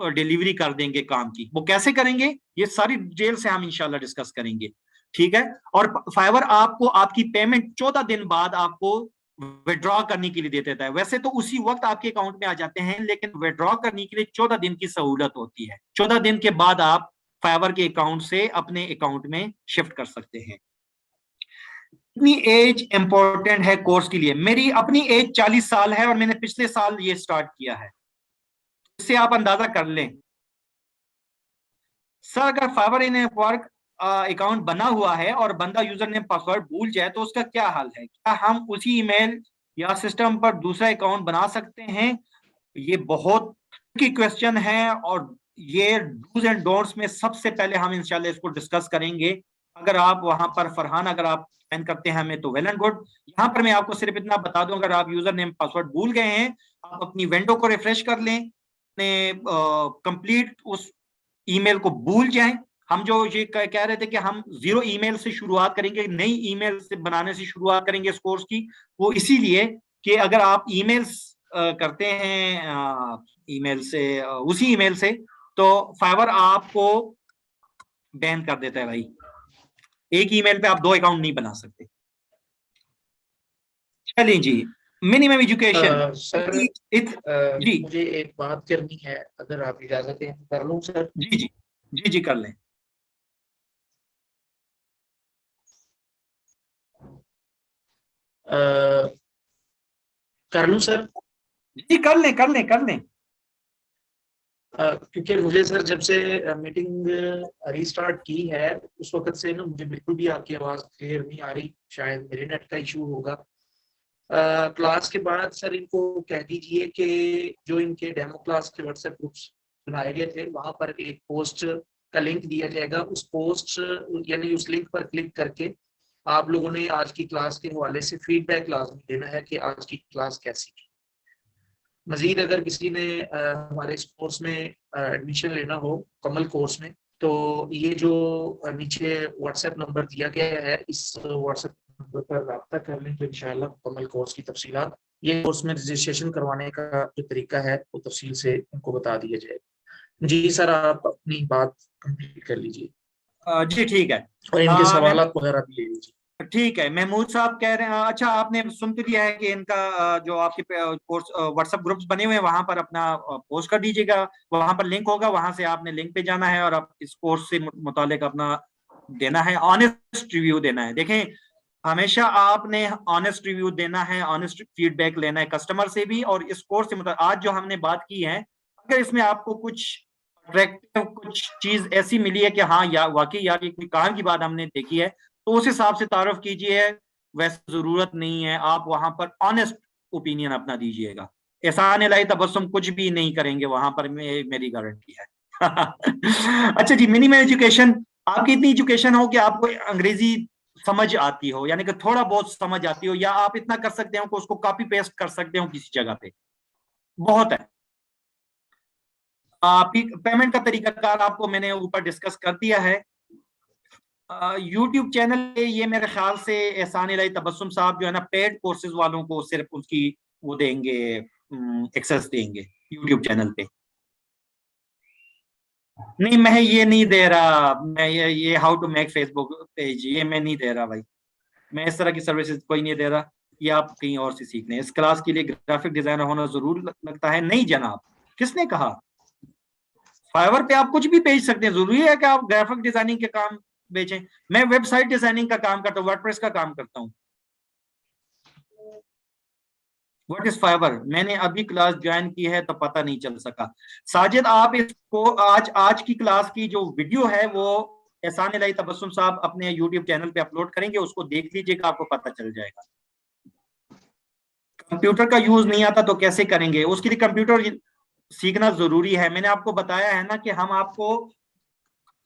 डिलीवरी कर देंगे काम की। वो कैसे करेंगे ये सारी डिटेल से हम इंशाल्लाह डिस्कस करेंगे, ठीक है। और फाइवर आपको आपकी पेमेंट 14 दिन बाद आपको विड्रॉ करने के लिए दे देता है। वैसे तो उसी वक्त आपके अकाउंट में आ जाते हैं, लेकिन विड्रॉ करने के लिए 14 दिन की सहूलत होती है। 14 दिन के बाद आप फाइवर के अकाउंट से अपने अकाउंट में शिफ्ट कर सकते हैं। कितनी एज इंपॉर्टेंट है कोर्स के लिए? मेरी अपनी एज 40 साल है और मैंने पिछले साल ये स्टार्ट किया है, इससे आप अंदाजा कर लें। सर, अगर फाइवर इन वर्क अकाउंट बना हुआ है और बंदा यूजर नेम पासवर्ड भूल जाए तो उसका क्या हाल है? क्या हम उसी ईमेल या सिस्टम पर दूसरा अकाउंट बना सकते हैं? ये बहुत की क्वेश्चन है और ये डूज एंड डोंट्स में सबसे पहले हम इंशाल्लाह इसको डिस्कस करेंगे। अगर आप वहां पर फरहान अगर आप साइन करते हैं हमें तो वेल एंड गुड। यहाँ पर मैं आपको सिर्फ इतना बता दूं, अगर आप यूजर नेम पासवर्ड भूल गए हैं, आप अपनी विंडो को रिफ्रेश कर लें, कंप्लीट उस ईमेल को भूल जाएं। हम जो ये कह रहे थे कि हम 0 ईमेल से शुरुआत करेंगे, नई ईमेल से बनाने से शुरुआत करेंगे इस कोर्स की, वो इसीलिए कि अगर आप ईमेल्स करते हैं ईमेल से उसी ईमेल से तो फाइवर आपको बैन कर देता है भाई। एक ईमेल पे आप 2 अकाउंट नहीं बना सकते। चलिए जी, मिनिमम एजुकेशन सर जी मुझे एक बात करनी है, अगर आप इजाजत दें तो कर लूं सर? जी जी जी जी कर लें। कर लूं सर? जी कर लें कर लें कर लें। क्योंकि मुझे सर जब से मीटिंग रीस्टार्ट की है उस वक्त से ना मुझे बिल्कुल भी आपकी आवाज़ क्लियर नहीं आ रही। शायद मेरे नेट का इशू होगा। क्लास के बाद सर इनको कह दीजिए कि जो इनके डेमो क्लास के व्हाट्सएप ग्रुप्स बनाए गए थे वहां पर एक पोस्ट का लिंक दिया जाएगा। उस पोस्ट यानी उस लिंक पर क्लिक करके आप लोगों ने आज की क्लास के हवाले से फीडबैक लाजमी देना है कि आज की क्लास कैसी थी। मजीद अगर किसी ने हमारे इस कोर्स में एडमिशन लेना हो कमल कोर्स में, तो ये जो नीचे व्हाट्सएप नंबर दिया गया है इस व्हाट्सएप नंबर पर रब्ता कर लें तो इंशाल्लाह कमल कोर्स की तफसीलात ये कोर्स में रजिस्ट्रेशन करवाने का जो तरीका है वो तफसील से उनको बता दिया जाएगा। जी सर, आप अपनी बात कंप्लीट कर लीजिए जी ठीक है। और इनके मैं सवाल वगैरह भी ले लीजिए। ठीक है, महमूद साहब कह रहे हैं, अच्छा आपने सुन तो लिया है कि इनका जो आपके कोर्स व्हाट्सएप ग्रुप्स बने हुए हैं वहां पर अपना पोस्ट कर दीजिएगा, वहां पर लिंक होगा, वहां से आपने लिंक पे जाना है और आप इस कोर्स से मुतालिक अपना देना है, ऑनेस्ट रिव्यू देना है। देखें, हमेशा आपने ऑनेस्ट रिव्यू देना है, ऑनेस्ट फीडबैक लेना है कस्टमर से भी। और इस कोर्स से मतलब आज जो हमने बात की है, अगर इसमें आपको कुछ अट्रैक्टिव कुछ चीज ऐसी मिली है कि हाँ या वाकई यार ये कोई काम की बात हमने देखी है, तो उस हिसाब से तारुफ कीजिए। वैसे जरूरत नहीं है, आप वहां पर ऑनेस्ट ओपिनियन अपना दीजिएगा। एहसान इलाही तबस्सुम कुछ भी नहीं करेंगे वहां पर, मेरी गारंटी है। अच्छा जी, मिनिमम एजुकेशन, आपकी इतनी एजुकेशन हो कि आपको अंग्रेजी समझ आती हो, यानी कि थोड़ा बहुत समझ आती हो, या आप इतना कर सकते हो कि उसको कॉपी पेस्ट कर सकते हो किसी जगह पे, बहुत है। पेमेंट का तरीकाकार आपको मैंने ऊपर डिस्कस कर दिया है। यूट्यूब चैनल पे ये मेरे ख्याल से एहसान इलाही तबस्सुम साहब जो है ना, पेड कोर्सेज वालों को सिर्फ उसकी वो देंगे, एक्सेस देंगे यूट्यूब चैनल पे। नहीं, मैं ये नहीं दे रहा, मैं ये how to make Facebook page, ये मैं नहीं दे रहा भाई, मैं इस तरह की सर्विसेज कोई नहीं दे रहा। ये आप कहीं और से सीख लें। इस क्लास के लिए ग्राफिक डिजाइनर होना जरूर लगता है? नहीं जनाब, किसने कहा? फाइवर पे आप कुछ भी बेच सकते हैं, जरूरी है कि आप ग्राफिक डिजाइनिंग के काम बेचें? मैं वेबसाइट डिजाइनिंग का काम करता हूँ, वर्डप्रेस का काम करता हूँ। What is Fiverr? मैंने अभी क्लास ज्वाइन की है तो पता नहीं चल सका। साजिद, आप इसको आज की क्लास की जो वीडियो है वो एहसान इलाही तबस्सुम साहब अपने यूट्यूब चैनल पे अपलोड करेंगे, उसको देख लीजिएगा, आपको पता चल जाएगा। कंप्यूटर का यूज नहीं आता तो कैसे करेंगे? उसके लिए कंप्यूटर सीखना जरूरी है। मैंने आपको बताया है ना कि हम आपको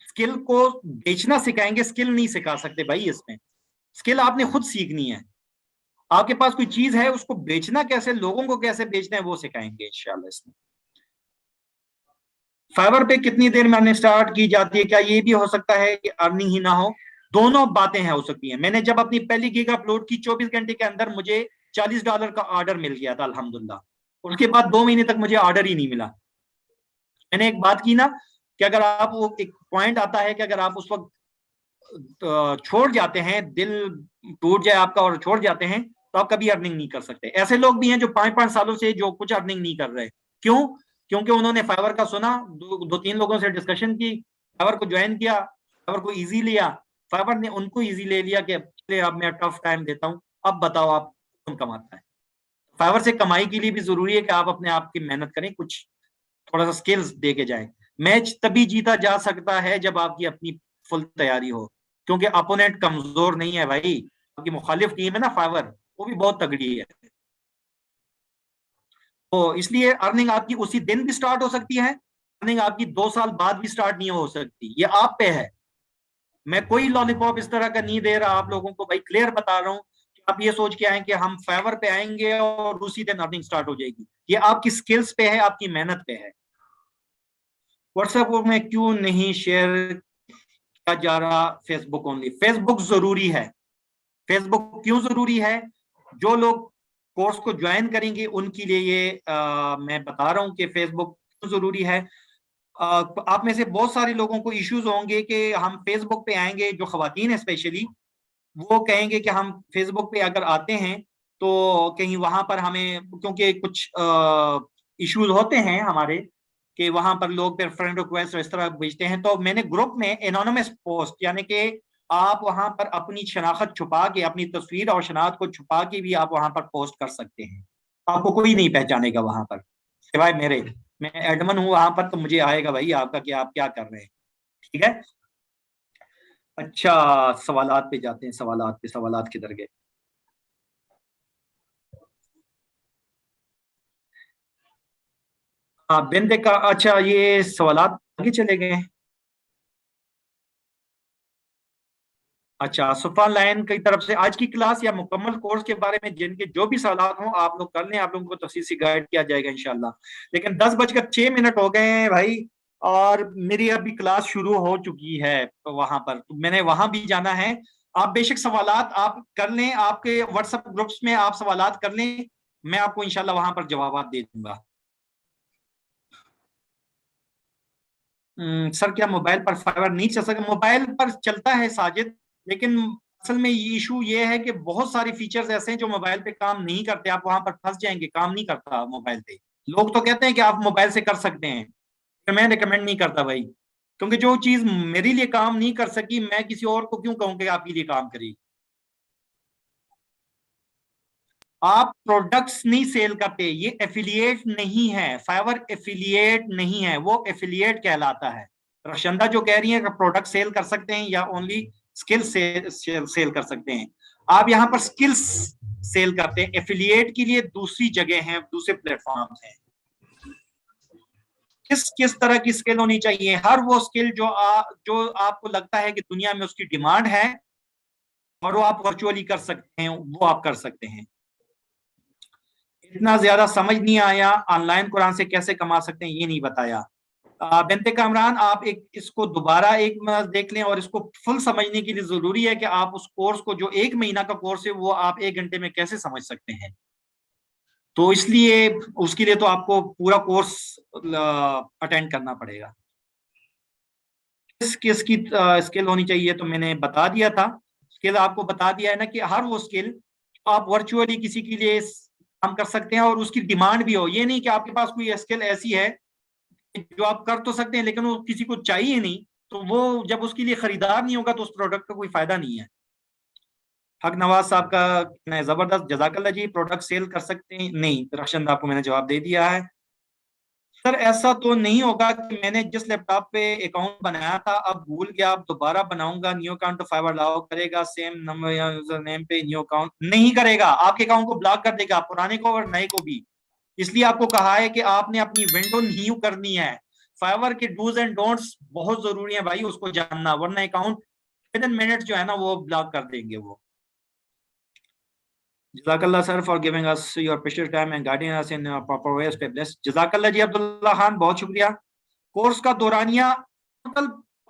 स्किल को बेचना सिखाएंगे, स्किल नहीं सिखा सकते भाई। इसमें स्किल आपने खुद सीखनी है। आपके पास कोई चीज है, उसको बेचना कैसे, लोगों को कैसे बेचना है, वो सिखाएंगे इंशाल्लाह इसमें। फाइवर पे कितनी देर में अर्निंग स्टार्ट की जाती है? क्या ये भी हो सकता है कि अर्निंग ही ना हो? दोनों बातें हैं, हो सकती हैं। मैंने जब अपनी पहली गिग अपलोड की, 24 घंटे के अंदर मुझे $40 का ऑर्डर मिल गया था अल्हम्दुलिल्लाह। उसके बाद 2 महीने तक मुझे ऑर्डर ही नहीं मिला। मैंने एक बात की ना कि अगर आप, वो एक पॉइंट आता है कि अगर आप उस वक्त छोड़ जाते हैं, दिल टूट जाए आपका और छोड़ जाते हैं, तो आप कभी अर्निंग नहीं कर सकते। ऐसे लोग भी हैं जो 5-5 सालों से जो कुछ अर्निंग नहीं कर रहे। क्यों? क्योंकि उन्होंने फाइवर का सुना, 2-3 लोगों से डिस्कशन की, फाइवर को ज्वाइन किया, फाइवर को इजी लिया, फाइवर ने उनको इजी ले लिया कि चलिए अब मैं टफ टाइम देता हूं, अब बताओ आप कौन कमाता है। फाइवर से कमाई के लिए भी जरूरी है कि आप अपने आप की मेहनत करें, कुछ थोड़ा सा स्किल्स दे के जाए। मैच तभी जीता जा सकता है जब आपकी अपनी फुल तैयारी हो, क्योंकि अपोनेंट कमजोर नहीं है भाई। आपकी मुखालिफ टीम है ना फाइवर, वो भी बहुत तगड़ी है। तो इसलिए अर्निंग आपकी उसी दिन भी स्टार्ट हो सकती है, अर्निंग आपकी 2 साल बाद भी स्टार्ट नहीं हो सकती, ये आप पे है। मैं कोई लॉलीपॉप इस तरह का नहीं दे रहा आप लोगों को भाई, क्लियर बता रहा हूं कि आप ये सोच के आए कि हम फाइवर पे आएंगे और उसी दिन अर्निंग स्टार्ट हो जाएगी। ये आपकी स्किल्स पे है, आपकी मेहनत पे है। व्हाट्सएप में क्यों नहीं शेयर किया जा रहा, फेसबुक ओनली? फेसबुक जरूरी है। फेसबुक क्यों जरूरी है? जो लोग कोर्स को ज्वाइन करेंगे उनके लिए ये मैं बता रहा हूं कि फेसबुक क्यों जरूरी है। आप में से बहुत सारे लोगों को इश्यूज होंगे कि हम फेसबुक पे आएंगे, जो खवातीन है स्पेशली, वो कहेंगे कि हम फेसबुक पे अगर आते हैं तो कहीं वहां पर हमें, क्योंकि कुछ इश्यूज होते हैं हमारे कि वहां पर लोग फिर फ्रेंड रिक्वेस्ट इस तरह भेजते हैं। तो मैंने ग्रुप में एनोनिमस पोस्ट, यानी कि आप वहां पर अपनी शनाख्त छुपा के, अपनी तस्वीर और शनाख्त को छुपा के भी आप वहां पर पोस्ट कर सकते हैं। आपको कोई नहीं पहचानेगा वहां पर सिवाय मेरे। मैं एडमन हूं वहां पर, तो मुझे आएगा भाई आपका कि आप क्या कर रहे हैं। ठीक है। अच्छा, सवालात पे जाते हैं। सवालात पे, सवालात किधर गए? हाँ, बिंदे का, अच्छा ये सवालात आगे चले गए हैं। अच्छा, सुफान लाइन की तरफ से आज की क्लास या मुकम्मल कोर्स के बारे में जिनके जो भी सवाल हो आप लोग कर लें, आप लोगों को तफसील से गाइड किया जाएगा इंशाल्लाह। लेकिन 10:06 हो गए हैं भाई, और मेरी अभी क्लास शुरू हो चुकी है, तो वहां पर तो मैंने वहां भी जाना है। आप बेशक सवालात आप कर लें, आपके व्हाट्सएप ग्रुप्स में आप सवालात कर लें। मैं आपको इंशाल्लाह वहां पर जवाब दे दूंगा। सर क्या मोबाइल पर फाइवर नहीं चल सकता? मोबाइल पर चलता है साजिद, लेकिन असल में इशू ये है कि बहुत सारे फीचर्स ऐसे हैं जो मोबाइल पे काम नहीं करते, आप वहां पर फंस जाएंगे, काम नहीं करता मोबाइल पे। लोग तो कहते हैं कि आप मोबाइल से कर सकते हैं, तो मैं रिकमेंड नहीं करता भाई, क्योंकि जो चीज मेरे लिए काम नहीं कर सकी मैं किसी और को क्यों कहूँ कि आपके लिए काम करेगी। आप प्रोडक्ट्स नहीं सेल करते, ये एफिलिएट नहीं है, फाइवर एफिलिएट नहीं है, वो एफिलिएट कहलाता है। रशंदा जो कह रही है कि प्रोडक्ट सेल कर सकते हैं या ओनली स्किल सेल कर सकते हैं, आप यहां पर स्किल्स सेल करते हैं। एफिलिएट के लिए दूसरी जगह है, दूसरे प्लेटफॉर्म हैं। किस किस तरह की स्किल होनी चाहिए? हर वो स्किल जो आपको लगता है कि दुनिया में उसकी डिमांड है और वो आप वर्चुअली कर सकते हैं, वो आप कर सकते हैं। इतना ज्यादा समझ नहीं आया, ऑनलाइन कुरान से कैसे कमा सकते हैं ये नहीं बताया। बिनते कामरान, आप एक इसको दोबारा एक देख लें, और इसको फुल समझने के लिए जरूरी है कि आप उस कोर्स को, जो 1 महीना का कोर्स है, वो आप 1 घंटे में कैसे समझ सकते हैं। तो इसलिए उसके लिए तो आपको पूरा कोर्स अटेंड करना पड़ेगा। किस किस की स्किल होनी चाहिए तो मैंने बता दिया था। स्किल आपको बता दिया है ना कि हर वो स्किल आप वर्चुअली किसी के लिए काम कर सकते हैं और उसकी डिमांड भी हो। ये नहीं कि आपके पास कोई स्किल ऐसी है जो आप कर तो सकते हैं लेकिन वो किसी को चाहिए नहीं, तो वो जब उसके लिए खरीदार नहीं होगा तो उस प्रोडक्ट का कोई फायदा नहीं है। हक नवाज साहब का जबरदस्त, जजाकल्ला जी। प्रोडक्ट सेल कर सकते हैं? नहीं, रशन आपको मैंने जवाब दे दिया है। सर ऐसा तो नहीं होगा कि मैंने जिस लैपटॉप पे अकाउंट बनाया था अब भूल गया, अब दोबारा बनाऊंगा, न्यू अकाउंट तो फाइवर अलाउ करेगा, सेम नंबर या यूजर नेम पे न्यू अकाउंट नहीं करेगा, आपके अकाउंट को ब्लॉक कर देगा, पुराने को और नए को भी। इसलिए आपको कहा है कि आपने अपनी विंडो न्यू करनी है। फाइवर के डूज एंड डोंट्स बहुत जरूरी है भाई, उसको जानना, वरना अकाउंट विद इन मिनट जो है ना वो ब्लॉक कर देंगे वो। जजाकल्ला sir for giving us your precious time and guiding us in proper way, stay blessed. जजाकल्ला जी अब्दुल्ला खान, बहुत शुक्रिया। कोर्स का दौरानिया टोटल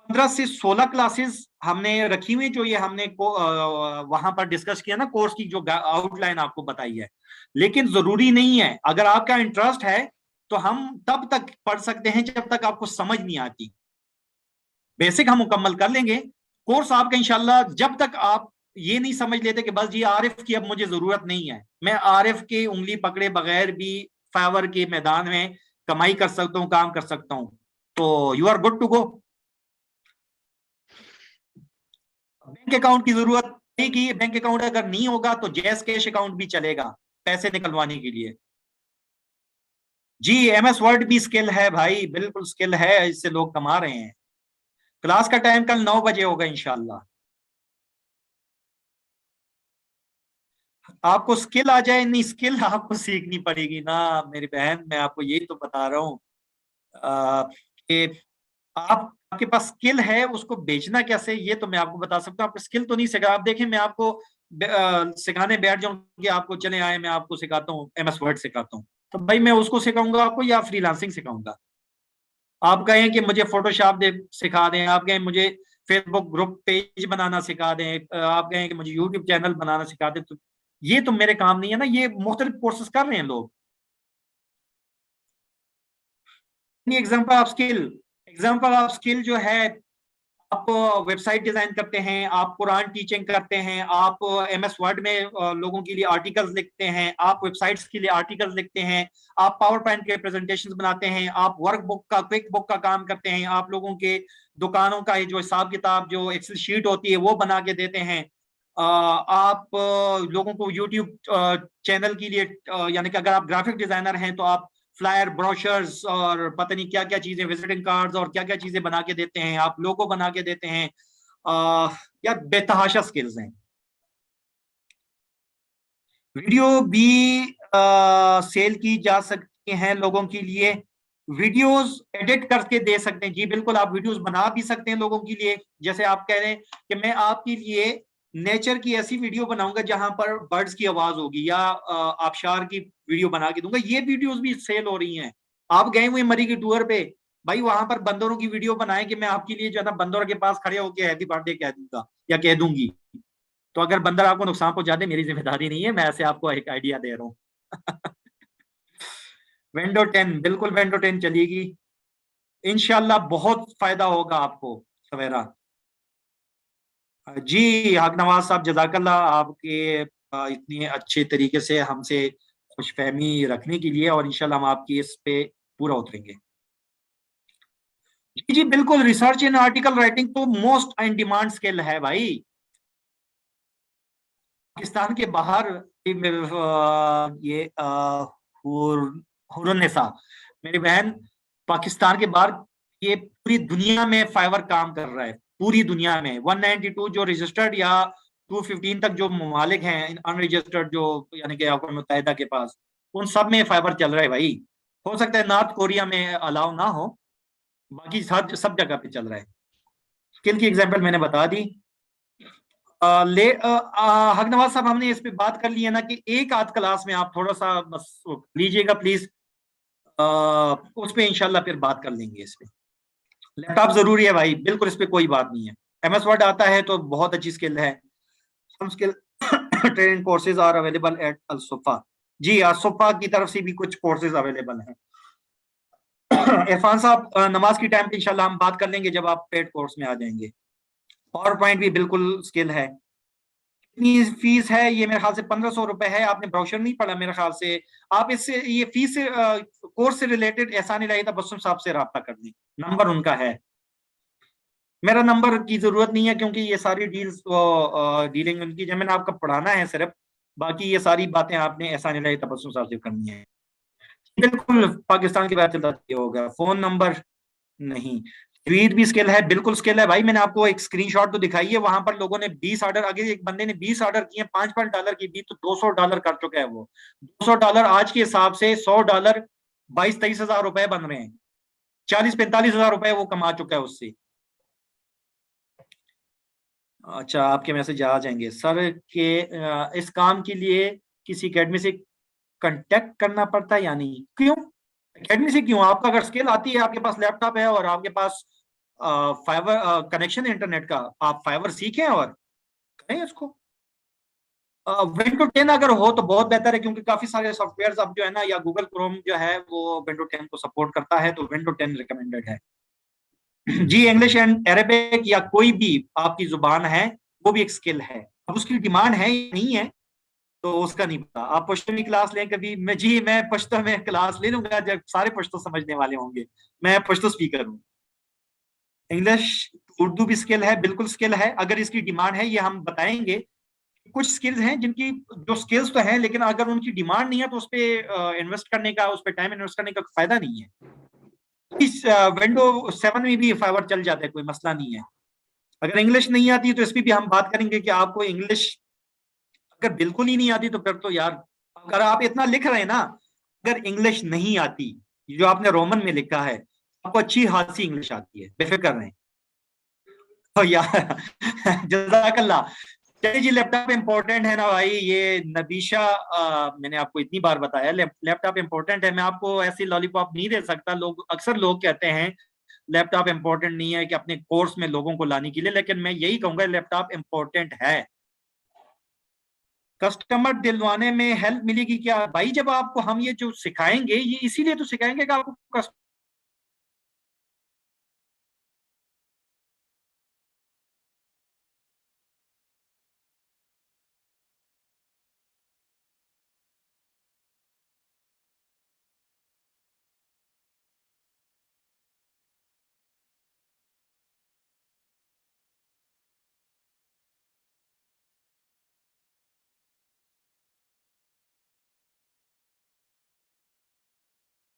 15 से 16 क्लासेस हमने रखी हुई, जो ये हमने वहां पर डिस्कस किया ना, कोर्स की जो आउटलाइन आपको बताई है। लेकिन जरूरी नहीं है, अगर आपका इंटरेस्ट है तो हम तब तक पढ़ सकते हैं जब तक आपको समझ नहीं आती। बेसिक हम मुकम्मल कर लेंगे, कोर्स आपका इंशाल्लाह, जब तक आप ये नहीं समझ लेते कि बस जी आरिफ की अब मुझे जरूरत नहीं है, मैं आरिफ की उंगली पकड़े बगैर भी फाइवर के मैदान में कमाई कर सकता हूँ, काम कर सकता हूँ, तो you are good to go. Bank account की जरूरत नहीं, की बैंक अकाउंट अगर नहीं होगा तो जैस कैश अकाउंट भी चलेगा पैसे निकलवाने के लिए। जी एमएस वर्ड भी स्किल है भाई, बिल्कुल स्किल है, इससे लोग कमा रहे हैं। क्लास का टाइम कल 9 बजे होगा इंशाल्लाह। आपको स्किल आ जाए, नहीं स्किल आपको सीखनी पड़ेगी ना मेरी बहन, मैं आपको यही तो बता रहा हूँ कि आपके पास स्किल है, उसको बेचना कैसे ये तो मैं आपको बता सकता हूँ। आपको स्किल तो नहीं सिखा, आप देखें मैं आपको सिखाने बैठ जाऊं कि आपको चले आए मैं आपको सिखाता हूँ, एमएस वर्ड सिखाता हूँ, तो भाई मैं उसको सिखाऊंगा आपको या फ्रीलांसिंग सिखाऊंगा? आप कहें कि मुझे फोटोशॉप दे सिखा दें, आप कहें मुझे फेसबुक ग्रुप पेज बनाना सिखा दें, आप कहें कि मुझे यूट्यूब चैनल बनाना सिखा दें, तो ये तो मेरे काम नहीं है ना, ये मुख्तलिफ कोर्सेज कर रहे हैं लोग। एग्जाम्पल ऑफ स्किल जो है, आप वेबसाइट डिजाइन करते हैं, आप कुरान टीचिंग करते हैं, आप एमएस वर्ड में लोगों के लिए आर्टिकल्स लिखते हैं, आप वेबसाइट्स के लिए आर्टिकल्स लिखते हैं, आप पावर पॉइंट के प्रेजेंटेशंस बनाते हैं, आप वर्क बुक का, क्विक बुक का काम करते हैं, आप लोगों के दुकानों का जो हिसाब किताब, जो एक्सेल शीट होती है वो बना के देते हैं, आप लोगों को यूट्यूब चैनल के लिए, यानी कि अगर आप ग्राफिक डिजाइनर हैं तो आप फ्लायर, ब्रोशर्स और पता नहीं क्या क्या चीजें, विजिटिंग कार्ड्स और क्या क्या चीजें बना के देते हैं, आप लोगो बना के देते हैं, या बेतहाशा स्किल्स हैं। वीडियो भी सेल की जा सकती हैं लोगों के लिए, वीडियोस एडिट करके दे सकते हैं, जी बिल्कुल, आप वीडियोस बना भी सकते हैं लोगों के लिए। जैसे आप कह रहे हैं कि मैं आपके लिए नेचर की ऐसी वीडियो बनाऊंगा जहां पर बर्ड्स की आवाज होगी, या आबशार की वीडियो बना के दूंगा, ये वीडियोस भी सेल हो रही हैं। आप गए हुए मरी की टूर पे, भाई वहां पर बंदरों की वीडियो बनाए कि मैं आपके लिए जो है ना बंदरों के पास खड़े होकर हैप्पी बर्थडे कह दूंगा या कह दूंगी, तो अगर बंदर आपको नुकसान पहुंचा दे मेरी जिम्मेदारी नहीं है, मैं ऐसे आपको एक आइडिया दे रहा हूँ। विंडो 10, बिल्कुल विंडो 10 चलेगी इंशाल्लाह, बहुत फायदा होगा आपको सवेरा। जी हक नवाज साहब, जजाकल्ला आपके इतनी अच्छे तरीके से हमसे खुशफहमी रखने के लिए, और इंशाल्लाह हम आपकी इस पे पूरा उतरेंगे। जी जी बिल्कुल, रिसर्च इन आर्टिकल राइटिंग तो मोस्ट इन डिमांड स्किल है भाई। पाकिस्तान के बाहर ये हुर्रनिसा मेरी बहन, पाकिस्तान के बाहर ये पूरी दुनिया में फाइवर काम कर रहा है, पूरी दुनिया में 192 जो रजिस्टर्ड या 215 तक जो ममालिक हैं अनरजिस्टर्ड, जो यानी कि अक़वाम मुत्तहिदा के पास, उन सब में फाइबर चल रहा है भाई। हो सकता है नॉर्थ कोरिया में अलाउ ना हो, बाकी सब जगह पे चल रहा है। स्किल की एग्जांपल मैंने बता दी। हक नवाज साहब, हमने इस पे बात कर ली है ना कि एक आध क्लास में आप थोड़ा सा बस लीजिएगा प्लीज, उस पे इंशाल्लाह फिर बात कर लेंगे। इस पे लैपटॉप जरूरी है भाई, बिल्कुल इस पे कोई बात नहीं है। MS वर्ड आता है तो बहुत अच्छी स्किल है। Some skill training courses are available at Alsofa. जी अलसोफा की तरफ से भी कुछ कोर्सेज अवेलेबल हैं। इरफान साहब, नमाज की टाइम पे इंशाल्लाह हम बात कर लेंगे जब आप पेड कोर्स में आ जाएंगे। पावर पॉइंट भी बिल्कुल स्किल है। कितनी फीस है? ये मेरे ख्याल से 1500 रुपए है। आपने ब्रोशर नहीं पढ़ा मेरे ख्याल से। आप इससे ये फीस से कोर्स से रिलेटेड एहसान इलाही तबस्सुम साहब से रब्ता कर लें, नंबर उनका है। मेरा नंबर की जरूरत नहीं है क्योंकि ये सारी डीलिंग उनकी, जब मैंने आपका पढ़ाना है सिर्फ, बाकी ये सारी बातें आपने एहसान इलाही तबस्सुम साहब से करनी है। बिल्कुल पाकिस्तान की बात चलता होगा, फोन नंबर नहीं। रीड भी स्किल है, बिल्कुल स्किल है भाई। मैंने आपको एक स्क्रीनशॉट तो दिखाई है, वहां पर लोगों ने 20 ऑर्डर, अगर एक बंदे ने 20 ऑर्डर किए, $5 की भी तो $200 कर चुका है वो। $200 आज के हिसाब से $100 22-23 हजार रुपए बन रहे हैं। 40-45 हजार रुपए वो कमा चुका है उससे। अच्छा, आपके मैसेज आ जाएंगे सर के इस काम के लिए किसी अकेडमी से कांटेक्ट करना पड़ता है या नहीं? क्यों अकेडमी से क्यों? आपका अगर स्किल आती है, आपके पास लैपटॉप है और आपके पास फाइबर कनेक्शन है इंटरनेट का, आप फाइबर सीखें और करें इसको। विंडो 10 अगर हो तो बहुत बेहतर है, क्योंकि काफी सारे सॉफ्टवेयर अब जो है ना, या गूगल क्रोम जो है वो विंडो 10 को सपोर्ट करता है, तो विंडो 10 रिकमेंडेड है। जी इंग्लिश एंड अरेबिक या कोई भी आपकी जुबान है, वो भी एक स्किल है। अब उसकी डिमांड है या नहीं है तो उसका नहीं पता। आप पश्तो में क्लास लें कभी? मैं पश्तो में क्लास ले लूंगा जब सारे पश्तो समझने वाले होंगे। मैं पश्तो स्पीकर हूँ। इंग्लिश, उर्दू भी स्किल है, बिल्कुल स्किल है। अगर इसकी डिमांड है, ये हम बताएंगे। कुछ स्किल्स हैं जिनकी, जो स्किल्स तो हैं लेकिन अगर उनकी डिमांड नहीं है तो उस पर इन्वेस्ट करने का, उस पर टाइम इन्वेस्ट करने का फायदा नहीं है। इस विंडो 7 में भी फाइवर चल जाता है, कोई मसला नहीं है। अगर इंग्लिश नहीं आती तो इस पर भी हम बात करेंगे कि आपको इंग्लिश अगर बिल्कुल ही नहीं आती तो फिर तो यार, अगर आप इतना लिख रहे हैं ना, अगर इंग्लिश नहीं आती, जो आपने रोमन में लिखा है, आपको अच्छी खासी इंग्लिश आती है, बेफिक्र रहें। तो यार जज़ाकल्लाह। चलिए जी, लैपटॉप इंपॉर्टेंट है ना भाई। ये नबीशा, मैंने आपको इतनी बार बताया लैपटॉप इंपॉर्टेंट है। मैं आपको ऐसी लॉलीपॉप नहीं दे सकता। अक्सर लोग कहते हैं लैपटॉप इंपॉर्टेंट नहीं है कि अपने कोर्स में लोगों को लाने के लिए, लेकिन मैं यही कहूंगा लैपटॉप इंपॉर्टेंट है। कस्टमर दिलवाने में हेल्प मिलेगी क्या भाई? जब आपको हम ये जो सिखाएंगे, ये इसीलिए तो सिखाएंगे कि आपको